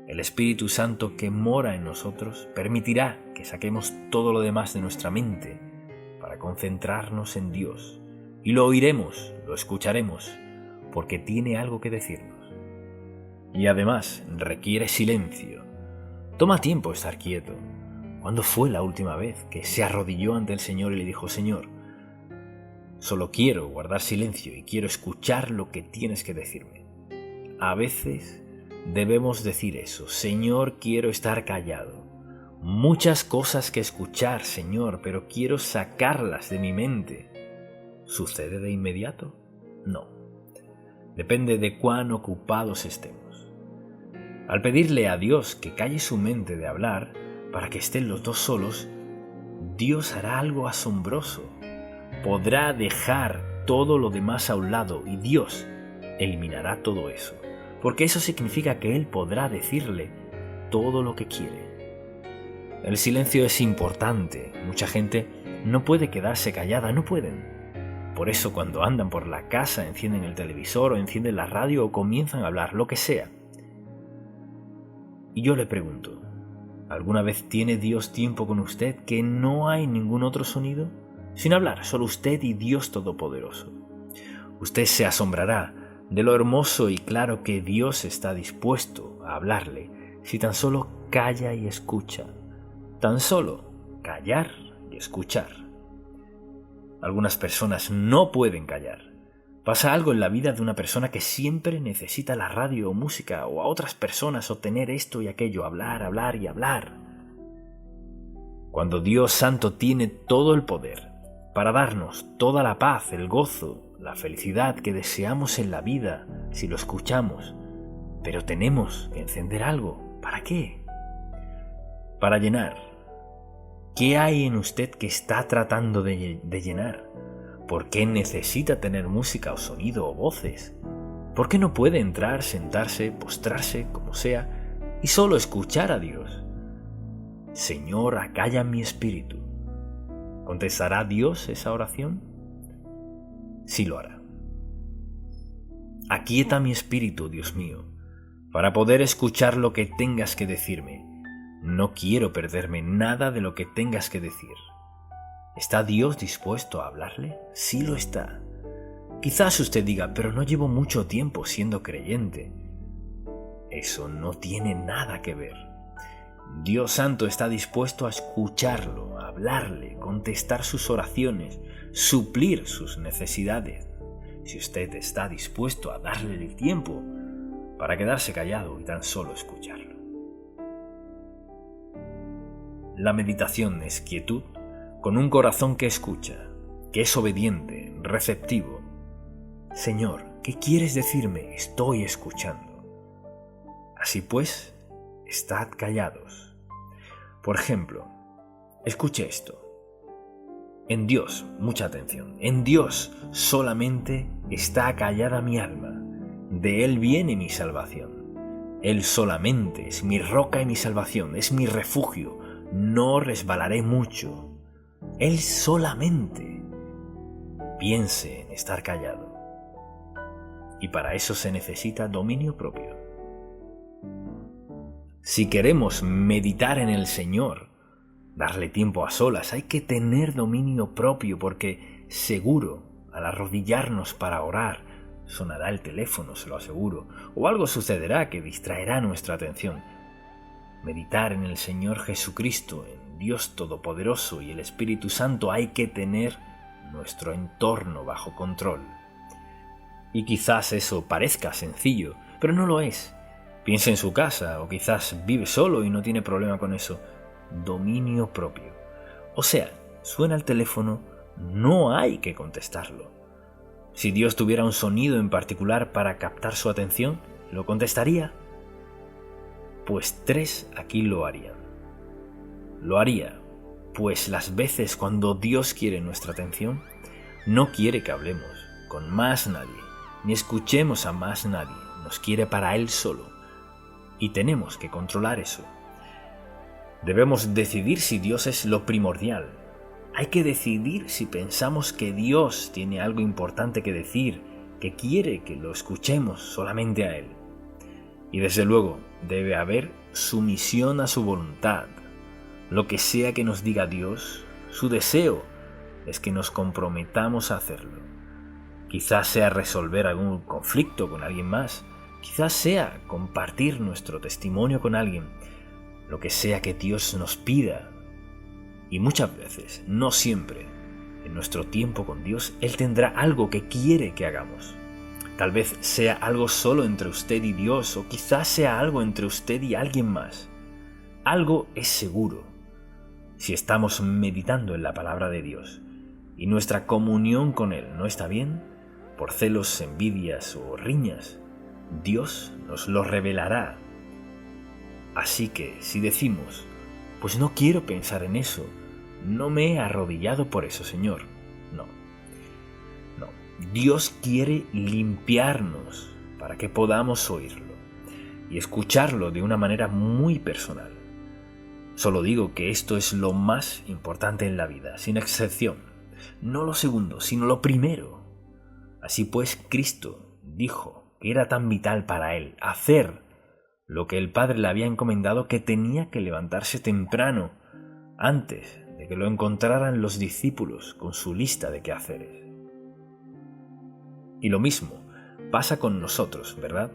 El Espíritu Santo que mora en nosotros permitirá que saquemos todo lo demás de nuestra mente para concentrarnos en Dios. Y lo oiremos, lo escucharemos, porque tiene algo que decirnos. Y además requiere silencio. Toma tiempo estar quieto. ¿Cuándo fue la última vez que se arrodilló ante el Señor y le dijo, Señor, solo quiero guardar silencio y quiero escuchar lo que tienes que decirme? A veces debemos decir eso, Señor, quiero estar callado. Muchas cosas que escuchar, Señor, pero quiero sacarlas de mi mente. ¿Sucede de inmediato? No. Depende de cuán ocupados estemos. Al pedirle a Dios que calle su mente de hablar, para que estén los dos solos, Dios hará algo asombroso. Podrá dejar todo lo demás a un lado y Dios eliminará todo eso. Porque eso significa que Él podrá decirle, todo lo que quiere. El silencio es importante. Mucha gente no puede quedarse callada, no pueden. Por eso cuando andan por la casa encienden el televisor o encienden la radio o comienzan a hablar, lo que sea. Y yo le pregunto, ¿alguna vez tiene Dios tiempo con usted que no hay ningún otro sonido? Sin hablar, solo usted y Dios Todopoderoso. Usted se asombrará de lo hermoso y claro que Dios está dispuesto a hablarle si tan solo calla y escucha. Tan solo callar y escuchar. Algunas personas no pueden callar. Pasa algo en la vida de una persona que siempre necesita la radio o música o a otras personas o tener esto y aquello, hablar, hablar y hablar. Cuando Dios Santo tiene todo el poder para darnos toda la paz, el gozo, la felicidad que deseamos en la vida si lo escuchamos, pero tenemos que encender algo. ¿Para qué? Para llenar. ¿Qué hay en usted que está tratando de llenar? ¿Por qué necesita tener música o sonido o voces? ¿Por qué no puede entrar, sentarse, postrarse, como sea, y solo escuchar a Dios? Señor, acalla mi espíritu. ¿Contestará Dios esa oración? Sí lo hará. Aquieta mi espíritu, Dios mío, para poder escuchar lo que tengas que decirme. No quiero perderme nada de lo que tengas que decir. ¿Está Dios dispuesto a hablarle? Sí lo está. Quizás usted diga, pero no llevo mucho tiempo siendo creyente. Eso no tiene nada que ver. Dios Santo está dispuesto a escucharlo, a hablarle, contestar sus oraciones, suplir sus necesidades. Si usted está dispuesto a darle el tiempo para quedarse callado y tan solo escucharlo. La meditación es quietud con un corazón que escucha, que es obediente, receptivo. Señor, ¿qué quieres decirme? Estoy escuchando. Así pues, estad callados. Por ejemplo, escuche esto. En Dios, mucha atención, en Dios solamente está callada mi alma. De Él viene mi salvación. Él solamente es mi roca y mi salvación, es mi refugio. No resbalaré mucho. Él solamente. Piense en estar callado. Y para eso se necesita dominio propio. Si queremos meditar en el Señor, darle tiempo a solas, hay que tener dominio propio porque seguro, al arrodillarnos para orar, sonará el teléfono, se lo aseguro, o algo sucederá que distraerá nuestra atención. Meditar en el Señor Jesucristo, en Dios Todopoderoso y el Espíritu Santo, hay que tener nuestro entorno bajo control. Y quizás eso parezca sencillo, pero no lo es. Piense en su casa, o quizás vive solo y no tiene problema con eso. Dominio propio. O sea, suena el teléfono, no hay que contestarlo. Si Dios tuviera un sonido en particular para captar su atención, ¿lo contestaría? Pues 3 aquí lo harían. Lo haría, pues las veces cuando Dios quiere nuestra atención, no quiere que hablemos con más nadie, ni escuchemos a más nadie, nos quiere para Él solo. Y tenemos que controlar eso. Debemos decidir si Dios es lo primordial. Hay que decidir si pensamos que Dios tiene algo importante que decir, que quiere que lo escuchemos solamente a Él. Y desde luego, debe haber sumisión a su voluntad. Lo que sea que nos diga Dios, su deseo es que nos comprometamos a hacerlo. Quizás sea resolver algún conflicto con alguien más, quizás sea compartir nuestro testimonio con alguien, lo que sea que Dios nos pida. Y muchas veces, no siempre, en nuestro tiempo con Dios, Él tendrá algo que quiere que hagamos. Tal vez sea algo solo entre usted y Dios, o quizás sea algo entre usted y alguien más. Algo es seguro. Si estamos meditando en la palabra de Dios y nuestra comunión con Él no está bien, por celos, envidias o riñas, Dios nos lo revelará. Así que si decimos, pues no quiero pensar en eso, no me he arrodillado por eso, Señor. No. Dios quiere limpiarnos para que podamos oírlo. y escucharlo de una manera muy personal. Solo digo que esto es lo más importante en la vida, sin excepción. No lo segundo, sino lo primero. Así pues, Cristo dijo que era tan vital para él hacer lo que el Padre le había encomendado, que tenía que levantarse temprano, antes de que lo encontraran los discípulos con su lista de quehaceres. Y lo mismo pasa con nosotros, ¿verdad?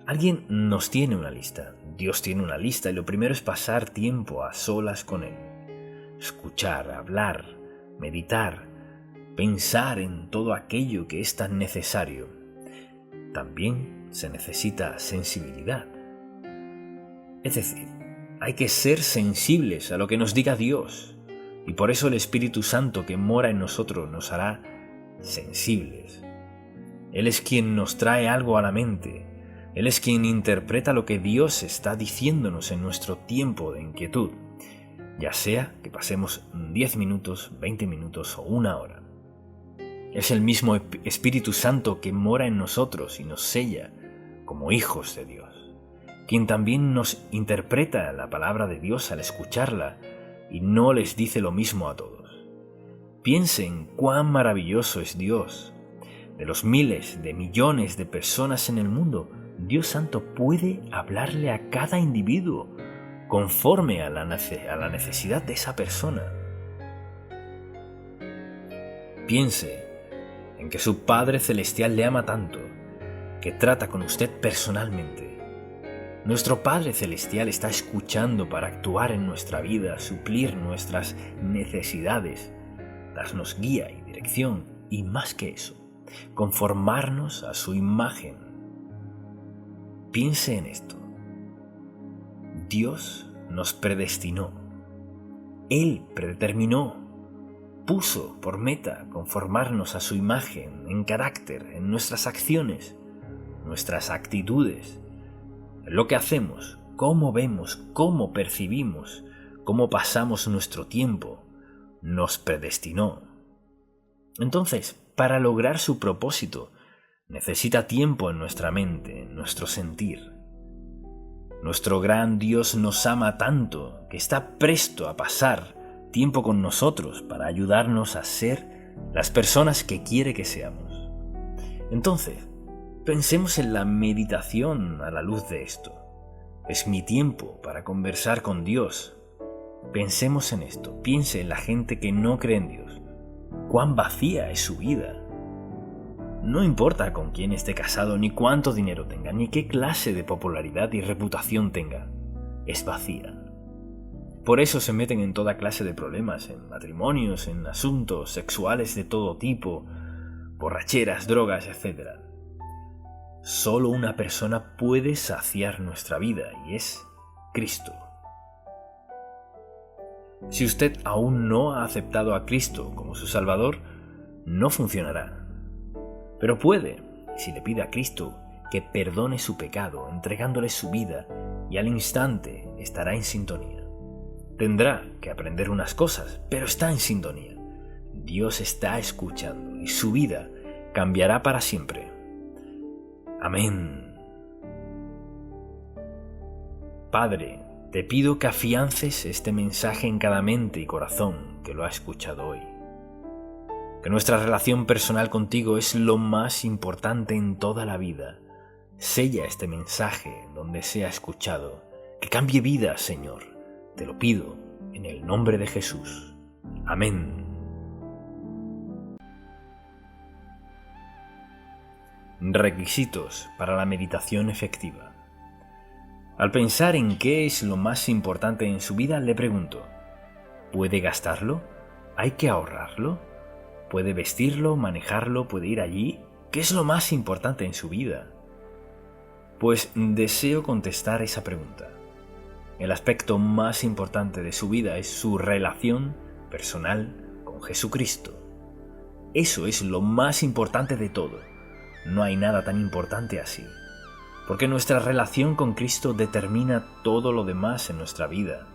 Alguien nos tiene una lista, Dios tiene una lista, y lo primero es pasar tiempo a solas con Él. Escuchar, hablar, meditar, pensar en todo aquello que es tan necesario. También se necesita sensibilidad. Es decir, hay que ser sensibles a lo que nos diga Dios, y por eso el Espíritu Santo que mora en nosotros nos hará sensibles. Él es quien nos trae algo a la mente. Él es quien interpreta lo que Dios está diciéndonos en nuestro tiempo de inquietud, ya sea que pasemos 10 minutos, 20 minutos o 1 hora. Es el mismo Espíritu Santo que mora en nosotros y nos sella como hijos de Dios, quien también nos interpreta la palabra de Dios al escucharla y no les dice lo mismo a todos. Piensen cuán maravilloso es Dios. De los miles de millones de personas en el mundo, Dios Santo puede hablarle a cada individuo conforme a la necesidad de esa persona. Piense en que su Padre Celestial le ama tanto que trata con usted personalmente. Nuestro Padre Celestial está escuchando para actuar en nuestra vida, suplir nuestras necesidades, darnos guía y dirección, y más que eso, conformarnos a su imagen. Piense en esto. Dios nos predestinó. Él predeterminó, puso por meta conformarnos a su imagen en carácter, en nuestras acciones, nuestras actitudes, en lo que hacemos, cómo vemos, cómo percibimos, cómo pasamos nuestro tiempo. Nos predestinó. Entonces, para lograr su propósito, necesita tiempo en nuestra mente, en nuestro sentir. Nuestro gran Dios nos ama tanto que está presto a pasar tiempo con nosotros para ayudarnos a ser las personas que quiere que seamos. Entonces, pensemos en la meditación a la luz de esto. Es mi tiempo para conversar con Dios. Pensemos en esto. Piense en la gente que no cree en Dios. Cuán vacía es su vida. No importa con quién esté casado, ni cuánto dinero tenga, ni qué clase de popularidad y reputación tenga. Es vacía. Por eso se meten en toda clase de problemas, en matrimonios, en asuntos sexuales de todo tipo, borracheras, drogas, etc. Solo una persona puede saciar nuestra vida, y es Cristo. Si usted aún no ha aceptado a Cristo como su Salvador, no funcionará. Pero puede, si le pide a Cristo que perdone su pecado, entregándole su vida, y al instante estará en sintonía. Tendrá que aprender unas cosas, pero está en sintonía. Dios está escuchando y su vida cambiará para siempre. Amén. Padre, te pido que afiances este mensaje en cada mente y corazón que lo ha escuchado hoy. Que nuestra relación personal contigo es lo más importante en toda la vida. Sella este mensaje donde sea escuchado. Que cambie vidas, Señor. Te lo pido en el nombre de Jesús. Amén. Requisitos para la meditación efectiva. Al pensar en qué es lo más importante en su vida, le pregunto: ¿puede gastarlo? ¿Hay que ahorrarlo? ¿Puede vestirlo, manejarlo, puede ir allí? ¿Qué es lo más importante en su vida? Pues deseo contestar esa pregunta. El aspecto más importante de su vida es su relación personal con Jesucristo. Eso es lo más importante de todo. No hay nada tan importante así. Porque nuestra relación con Cristo determina todo lo demás en nuestra vida.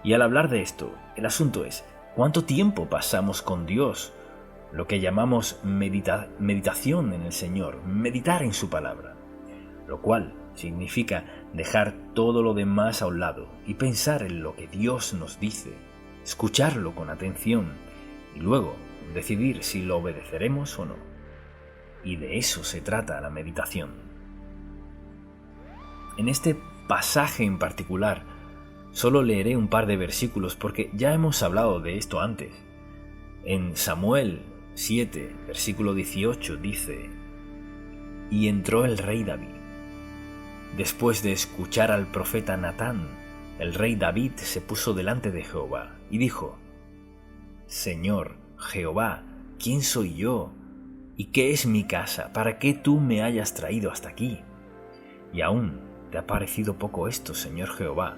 Y al hablar de esto, el asunto es: ¿cuánto tiempo pasamos con Dios? Lo que llamamos meditación en el Señor, meditar en su palabra, lo cual significa dejar todo lo demás a un lado y pensar en lo que Dios nos dice, escucharlo con atención y luego decidir si lo obedeceremos o no. Y de eso se trata la meditación. En este pasaje en particular, solo leeré un par de versículos porque ya hemos hablado de esto antes. En Samuel 7, versículo 18 dice: Y entró el rey David. Después de escuchar al profeta Natán, el rey David se puso delante de Jehová y dijo: Señor Jehová, ¿quién soy yo? ¿Y qué es mi casa para que tú me hayas traído hasta aquí? Y aún te ha parecido poco esto, Señor Jehová,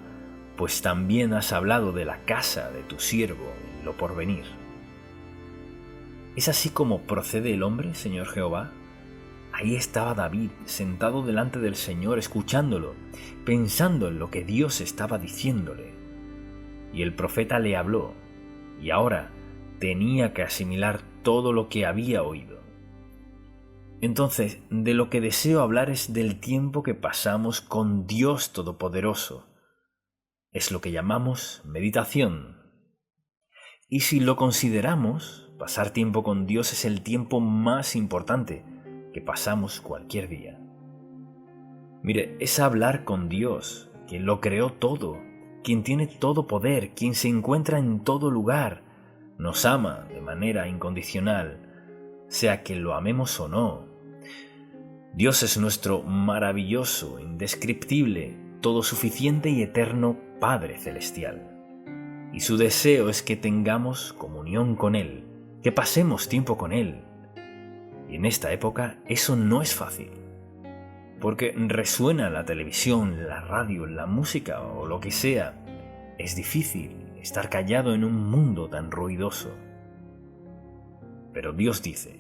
pues también has hablado de la casa de tu siervo en lo porvenir. ¿Es así como procede el hombre, Señor Jehová? Ahí estaba David, sentado delante del Señor, escuchándolo, pensando en lo que Dios estaba diciéndole. Y el profeta le habló, y ahora tenía que asimilar todo lo que había oído. Entonces, de lo que deseo hablar es del tiempo que pasamos con Dios Todopoderoso. Es lo que llamamos meditación. Y si lo consideramos, pasar tiempo con Dios es el tiempo más importante que pasamos cualquier día. Mire, es hablar con Dios, quien lo creó todo, quien tiene todo poder, quien se encuentra en todo lugar, nos ama de manera incondicional, sea que lo amemos o no. Dios es nuestro maravilloso, indescriptible, todo suficiente y eterno Padre Celestial. Y su deseo es que tengamos comunión con Él, que pasemos tiempo con Él. Y en esta época eso no es fácil, porque resuena la televisión, la radio, la música o lo que sea. Es difícil estar callado en un mundo tan ruidoso. Pero Dios dice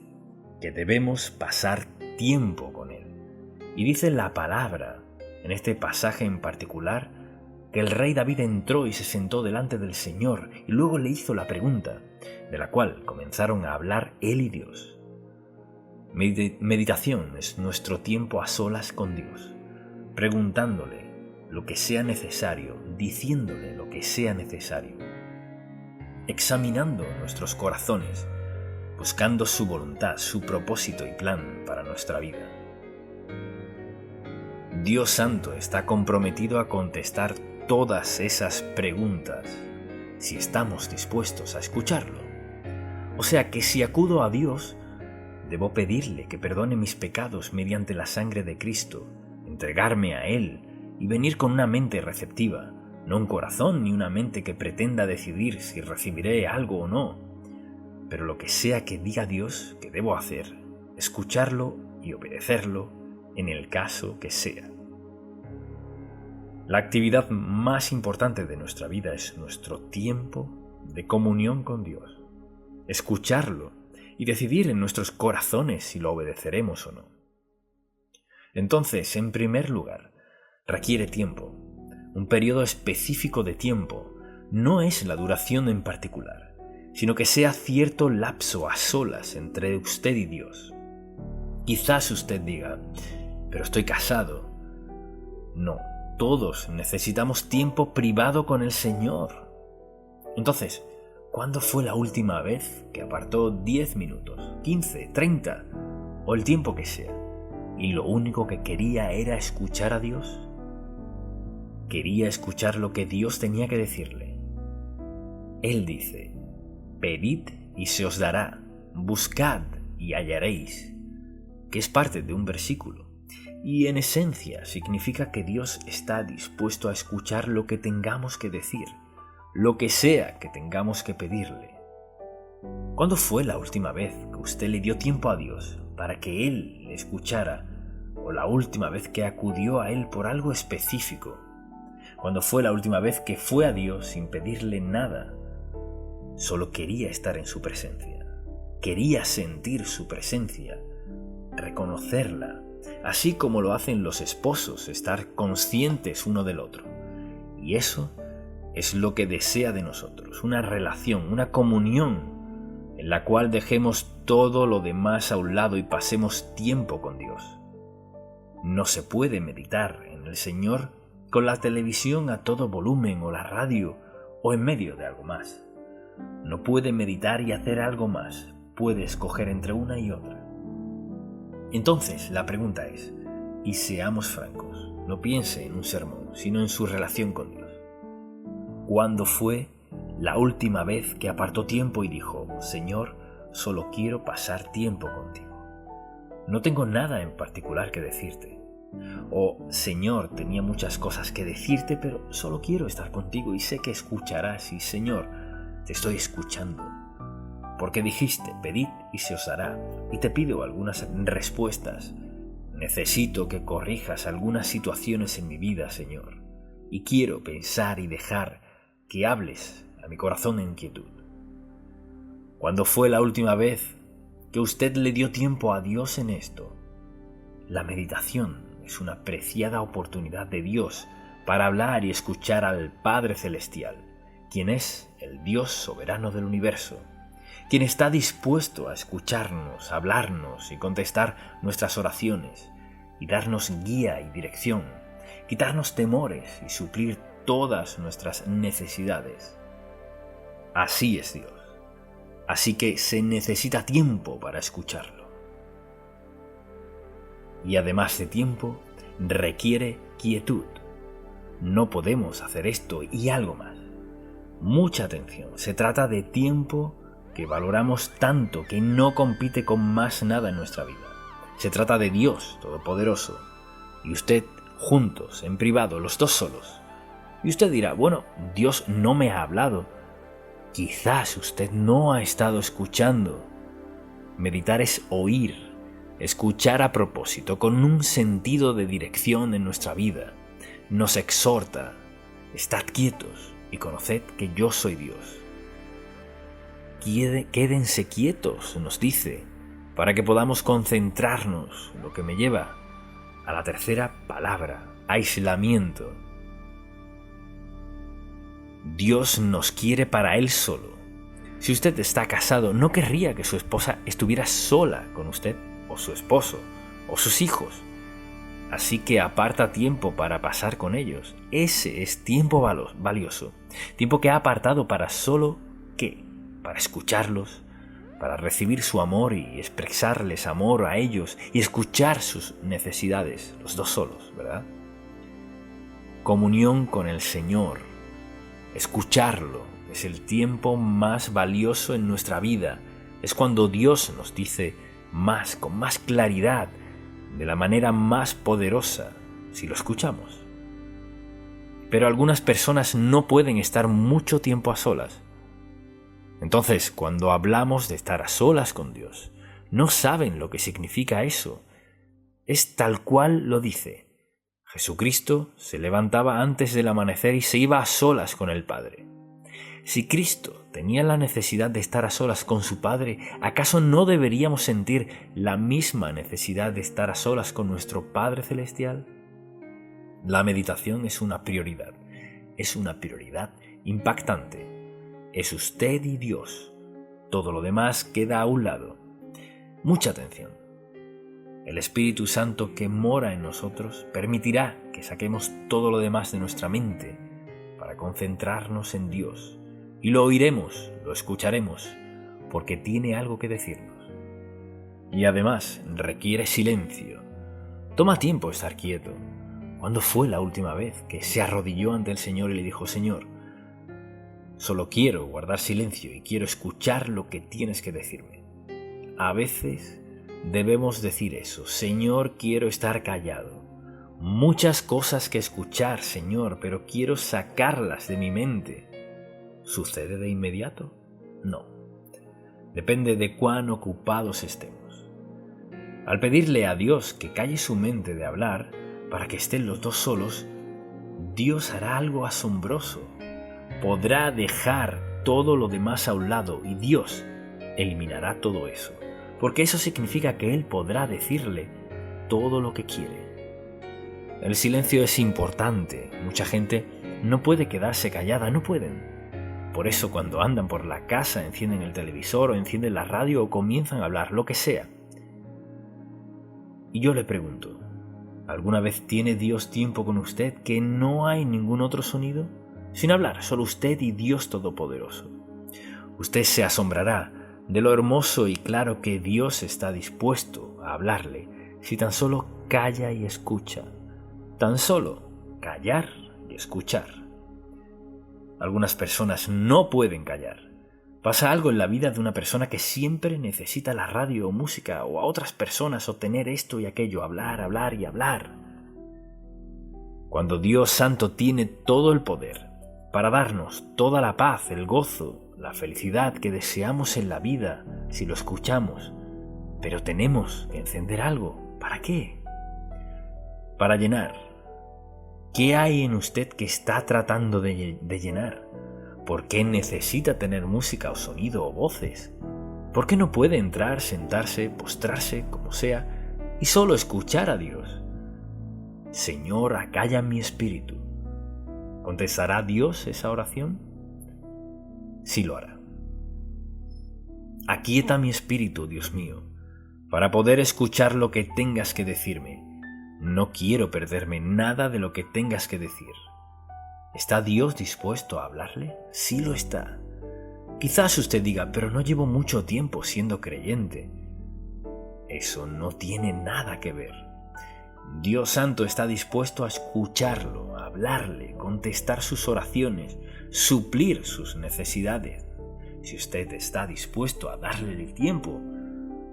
que debemos pasar tiempo con Él. Y dice la palabra, en este pasaje en particular, que el rey David entró y se sentó delante del Señor y luego le hizo la pregunta, de la cual comenzaron a hablar él y Dios. Meditación es nuestro tiempo a solas con Dios, preguntándole lo que sea necesario, diciéndole lo que sea necesario, examinando nuestros corazones, buscando su voluntad, su propósito y plan para nuestra vida. Dios Santo está comprometido a contestar todas esas preguntas si estamos dispuestos a escucharlo. O sea que si acudo a Dios, debo pedirle que perdone mis pecados mediante la sangre de Cristo, entregarme a Él y venir con una mente receptiva, no un corazón ni una mente que pretenda decidir si recibiré algo o no. Pero lo que sea que diga Dios que debo hacer, escucharlo y obedecerlo en el caso que sea. La actividad más importante de nuestra vida es nuestro tiempo de comunión con Dios, escucharlo y decidir en nuestros corazones si lo obedeceremos o no. Entonces, en primer lugar, requiere tiempo, un periodo específico de tiempo. No es la duración en particular, sino que sea cierto lapso a solas entre usted y Dios. Quizás usted diga, pero estoy casado. No, todos necesitamos tiempo privado con el Señor. Entonces, ¿cuándo fue la última vez que apartó 10 minutos, 15, 30 o el tiempo que sea y lo único que quería era escuchar a Dios? Quería escuchar lo que Dios tenía que decirle. Él dice: pedid y se os dará, buscad y hallaréis, que es parte de un versículo. Y en esencia significa que Dios está dispuesto a escuchar lo que tengamos que decir, lo que sea que tengamos que pedirle. ¿Cuándo fue la última vez que usted le dio tiempo a Dios para que Él le escuchara? ¿O la última vez que acudió a Él por algo específico? ¿Cuándo fue la última vez que fue a Dios sin pedirle nada? Solo quería estar en su presencia, quería sentir su presencia, reconocerla, así como lo hacen los esposos, estar conscientes uno del otro. Y eso es lo que desea de nosotros, una relación, una comunión en la cual dejemos todo lo demás a un lado y pasemos tiempo con Dios. No se puede meditar en el Señor con la televisión a todo volumen o la radio o en medio de algo más. No puede meditar y hacer algo más, puede escoger entre una y otra. Entonces la pregunta es, y seamos francos, no piense en un sermón, sino en su relación con Dios. ¿Cuándo fue la última vez que apartó tiempo y dijo, Señor, solo quiero pasar tiempo contigo? No tengo nada en particular que decirte. O, Señor, tenía muchas cosas que decirte, pero solo quiero estar contigo y sé que escucharás y, Señor, te estoy escuchando. Porque dijiste, pedid y se os dará, y te pido algunas respuestas. Necesito que corrijas algunas situaciones en mi vida, Señor, y quiero pensar y dejar que hables a mi corazón en quietud. ¿Cuándo fue la última vez que usted le dio tiempo a Dios en esto? La meditación es una preciada oportunidad de Dios para hablar y escuchar al Padre Celestial, quien es el Dios soberano del universo, quien está dispuesto a escucharnos, hablarnos y contestar nuestras oraciones, y darnos guía y dirección, quitarnos temores y suplir todas nuestras necesidades. Así es Dios. Así que se necesita tiempo para escucharlo. Y además de tiempo, requiere quietud. No podemos hacer esto y algo más. Mucha atención. Se trata de tiempo que valoramos tanto que no compite con más nada en nuestra vida. Se trata de Dios Todopoderoso y usted juntos, en privado, los dos solos. Y usted dirá, bueno, Dios no me ha hablado. Quizás usted no ha estado escuchando. Meditar es oír, escuchar a propósito, con un sentido de dirección en nuestra vida. Nos exhorta, estad quietos y conoced que yo soy Dios. Quédense quietos, nos dice, para que podamos concentrarnos, lo que me lleva a la tercera palabra, aislamiento. Dios nos quiere para Él solo. Si usted está casado, no querría que su esposa estuviera sola con usted, o su esposo, o sus hijos. Así que aparta tiempo para pasar con ellos. Ese es tiempo valioso. Tiempo que ha apartado para solo, ¿qué? Para escucharlos, para recibir su amor y expresarles amor a ellos y escuchar sus necesidades, los dos solos, ¿verdad? Comunión con el Señor. Escucharlo es el tiempo más valioso en nuestra vida. Es cuando Dios nos dice más, con más claridad, de la manera más poderosa, si lo escuchamos. Pero algunas personas no pueden estar mucho tiempo a solas. Entonces, cuando hablamos de estar a solas con Dios, no saben lo que significa eso. Es tal cual lo dice. Jesucristo se levantaba antes del amanecer y se iba a solas con el Padre. Si Cristo tenía la necesidad de estar a solas con su Padre, ¿acaso no deberíamos sentir la misma necesidad de estar a solas con nuestro Padre Celestial? La meditación es una prioridad impactante. Es usted y Dios. Todo lo demás queda a un lado. Mucha atención. El Espíritu Santo que mora en nosotros permitirá que saquemos todo lo demás de nuestra mente para concentrarnos en Dios. Y lo oiremos, lo escucharemos, porque tiene algo que decirnos. Y además requiere silencio. Toma tiempo estar quieto. ¿Cuándo fue la última vez que se arrodilló ante el Señor y le dijo, Señor, solo quiero guardar silencio y quiero escuchar lo que tienes que decirme? A veces debemos decir eso, Señor, quiero estar callado. Muchas cosas que escuchar, Señor, pero quiero sacarlas de mi mente. ¿Sucede de inmediato? No. Depende de cuán ocupados estemos. Al pedirle a Dios que calle su mente de hablar para que estén los dos solos, Dios hará algo asombroso. Podrá dejar todo lo demás a un lado y Dios eliminará todo eso, porque eso significa que Él podrá decirle todo lo que quiere. El silencio es importante. Mucha gente no puede quedarse callada, no pueden. Por eso cuando andan por la casa encienden el televisor o encienden la radio o comienzan a hablar, lo que sea. Y yo le pregunto, ¿Alguna vez tiene Dios tiempo con usted que no hay ningún otro sonido? Sin hablar, solo usted y Dios Todopoderoso. Usted se asombrará de lo hermoso y claro que Dios está dispuesto a hablarle si tan solo calla y escucha. Tan solo callar y escuchar. Algunas personas no pueden callar. Pasa algo en la vida de una persona que siempre necesita la radio o música o a otras personas o tener esto y aquello, hablar, hablar y hablar. Cuando Dios Santo tiene todo el poder para darnos toda la paz, el gozo, la felicidad que deseamos en la vida si lo escuchamos, pero tenemos que encender algo. ¿Para qué? Para llenar. ¿Qué hay en usted que está tratando de llenar? ¿Por qué necesita tener música o sonido o voces? ¿Por qué no puede entrar, sentarse, postrarse, como sea, y solo escuchar a Dios? Señor, acalla mi espíritu. ¿Contestará Dios esa oración? Sí lo hará. Aquieta mi espíritu, Dios mío, para poder escuchar lo que tengas que decirme. No quiero perderme nada de lo que tengas que decir. ¿Está Dios dispuesto a hablarle? Sí lo está. Quizás usted diga, pero no llevo mucho tiempo siendo creyente. Eso no tiene nada que ver. Dios Santo está dispuesto a escucharlo, a hablarle, contestar sus oraciones, suplir sus necesidades. Si usted está dispuesto a darle el tiempo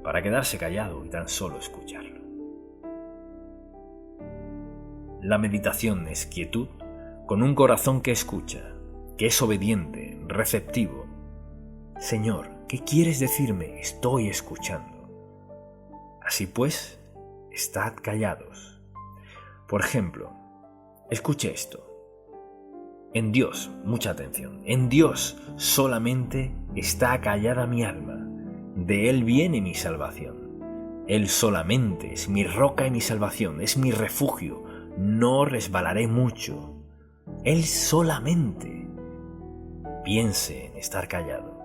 para quedarse callado y tan solo escucharlo. La meditación es quietud con un corazón que escucha, que es obediente, receptivo. Señor, ¿qué quieres decirme? Estoy escuchando. Así pues, estad callados. Por ejemplo, escuche esto. En Dios, mucha atención, en Dios solamente está callada mi alma. De Él viene mi salvación. Él solamente es mi roca y mi salvación, es mi refugio. No resbalaré mucho. Él solamente. Piense en estar callado.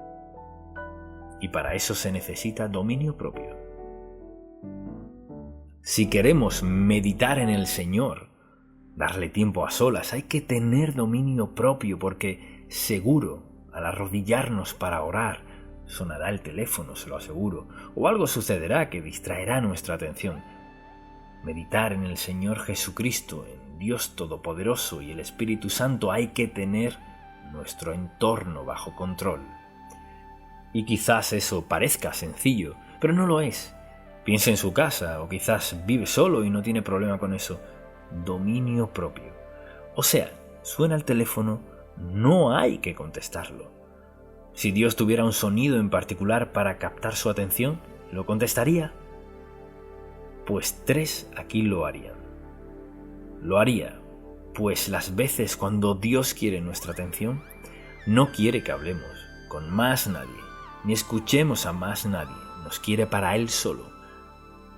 Y para eso se necesita dominio propio. Si queremos meditar en el Señor, darle tiempo a solas, hay que tener dominio propio porque seguro, al arrodillarnos para orar, sonará el teléfono, se lo aseguro, o algo sucederá que distraerá nuestra atención. Meditar en el Señor Jesucristo, en Dios Todopoderoso y el Espíritu Santo, hay que tener nuestro entorno bajo control. Y quizás eso parezca sencillo, pero no lo es. Piense en su casa, o quizás vive solo y no tiene problema con eso. Dominio propio. O sea, suena el teléfono, no hay que contestarlo. Si Dios tuviera un sonido en particular para captar su atención, ¿lo contestaría? Pues 3 aquí lo harían. Lo haría, pues las veces cuando Dios quiere nuestra atención, no quiere que hablemos con más nadie, ni escuchemos a más nadie, nos quiere para Él solo.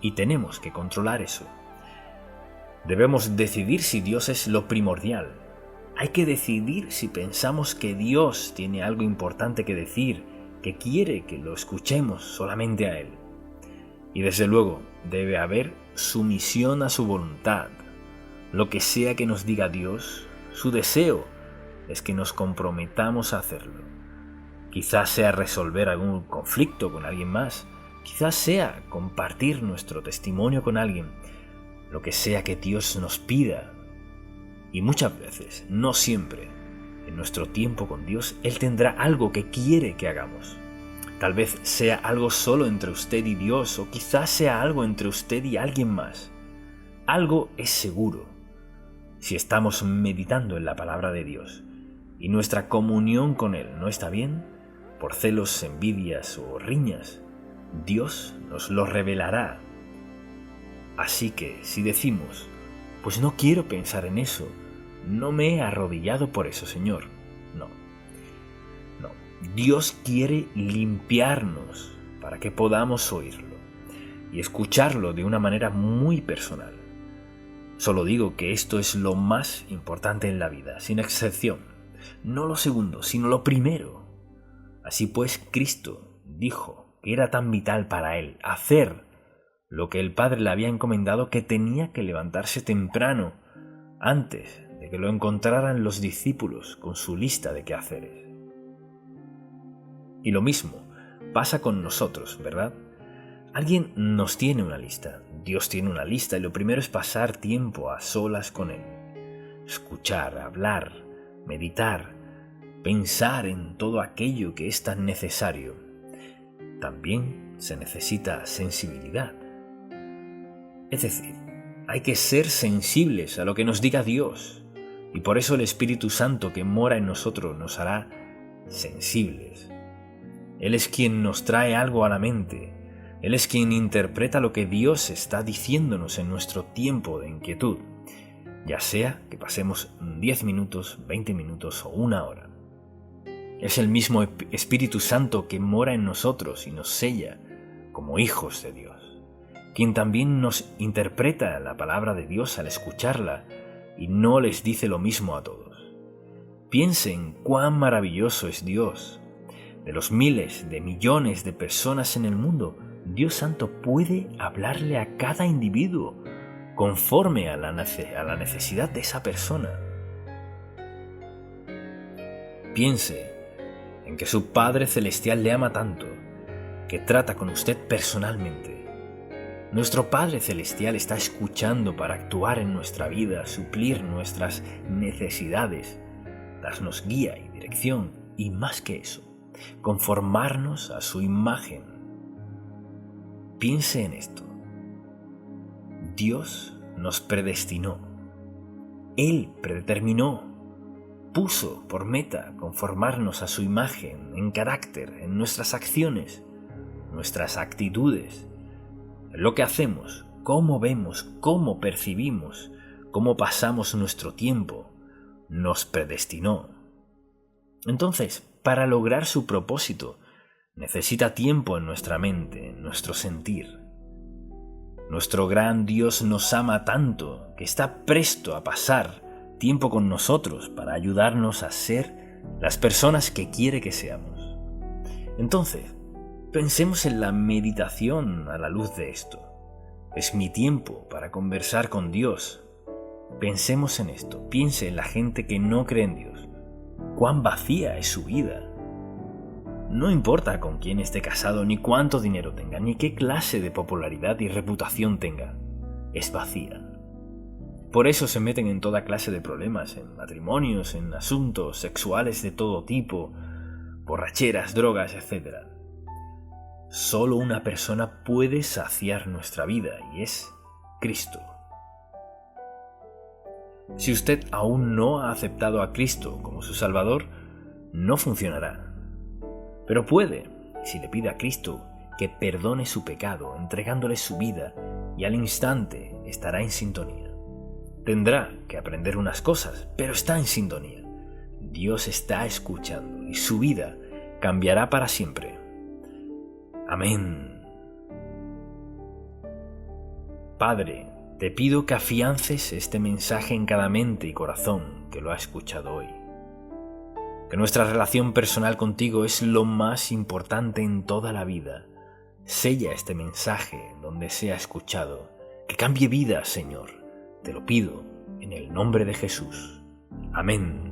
Y tenemos que controlar eso. Debemos decidir si Dios es lo primordial. Hay que decidir si pensamos que Dios tiene algo importante que decir, que quiere que lo escuchemos solamente a Él. Y desde luego debe haber sumisión a su voluntad. Lo que sea que nos diga Dios, su deseo es que nos comprometamos a hacerlo. Quizás sea resolver algún conflicto con alguien más, quizás sea compartir nuestro testimonio con alguien, lo que sea que Dios nos pida. Y muchas veces, no siempre, en nuestro tiempo con Dios, Él tendrá algo que quiere que hagamos. Tal vez sea algo solo entre usted y Dios, o quizás sea algo entre usted y alguien más. Algo es seguro. Si estamos meditando en la palabra de Dios y nuestra comunión con Él no está bien, por celos, envidias o riñas, Dios nos lo revelará. Así que si decimos, pues no quiero pensar en eso, no me he arrodillado por eso, Señor. No. Dios quiere limpiarnos para que podamos oírlo y escucharlo de una manera muy personal. Solo digo que esto es lo más importante en la vida, sin excepción. No lo segundo, sino lo primero. Así pues, Cristo dijo que era tan vital para Él hacer lo que el Padre le había encomendado, que tenía que levantarse temprano, antes de que lo encontraran los discípulos con su lista de quehaceres. Y lo mismo pasa con nosotros, ¿verdad? Alguien nos tiene una lista, Dios tiene una lista, y lo primero es pasar tiempo a solas con Él. Escuchar, hablar, meditar, pensar en todo aquello que es tan necesario. También se necesita sensibilidad. Es decir, hay que ser sensibles a lo que nos diga Dios, y por eso el Espíritu Santo que mora en nosotros nos hará sensibles. Él es quien nos trae algo a la mente. Él es quien interpreta lo que Dios está diciéndonos en nuestro tiempo de inquietud, ya sea que pasemos 10 minutos, 20 minutos o una hora. Es el mismo Espíritu Santo que mora en nosotros y nos sella como hijos de Dios, quien también nos interpreta la palabra de Dios al escucharla y no les dice lo mismo a todos. Piensen cuán maravilloso es Dios. De los miles de millones de personas en el mundo, Dios Santo puede hablarle a cada individuo conforme a la necesidad de esa persona. Piense en que su Padre Celestial le ama tanto que trata con usted personalmente. Nuestro Padre Celestial está escuchando para actuar en nuestra vida, suplir nuestras necesidades, darnos guía y dirección, y más que eso, conformarnos a su imagen. Piense en esto. Dios nos predestinó. Él predeterminó, puso por meta conformarnos a su imagen en carácter, en nuestras acciones, nuestras actitudes, en lo que hacemos, cómo vemos, cómo percibimos, cómo pasamos nuestro tiempo. Nos predestinó. Entonces, para lograr su propósito, necesita tiempo en nuestra mente, en nuestro sentir. Nuestro gran Dios nos ama tanto que está presto a pasar tiempo con nosotros para ayudarnos a ser las personas que quiere que seamos. Entonces, pensemos en la meditación a la luz de esto. Es mi tiempo para conversar con Dios. Pensemos en esto. Piense en la gente que no cree en Dios. Cuán vacía es su vida. No importa con quién esté casado, ni cuánto dinero tenga, ni qué clase de popularidad y reputación tenga. Es vacía. Por eso se meten en toda clase de problemas, en matrimonios, en asuntos sexuales de todo tipo, borracheras, drogas, etc. Solo una persona puede saciar nuestra vida, y es Cristo. Si usted aún no ha aceptado a Cristo como su Salvador, no funcionará. Pero puede, si le pide a Cristo que perdone su pecado, entregándole su vida, y al instante estará en sintonía. Tendrá que aprender unas cosas, pero está en sintonía. Dios está escuchando y su vida cambiará para siempre. Amén. Padre, te pido que afiances este mensaje en cada mente y corazón que lo ha escuchado hoy. Que nuestra relación personal contigo es lo más importante en toda la vida. Sella este mensaje donde sea escuchado. Que cambie vidas, Señor. Te lo pido en el nombre de Jesús. Amén.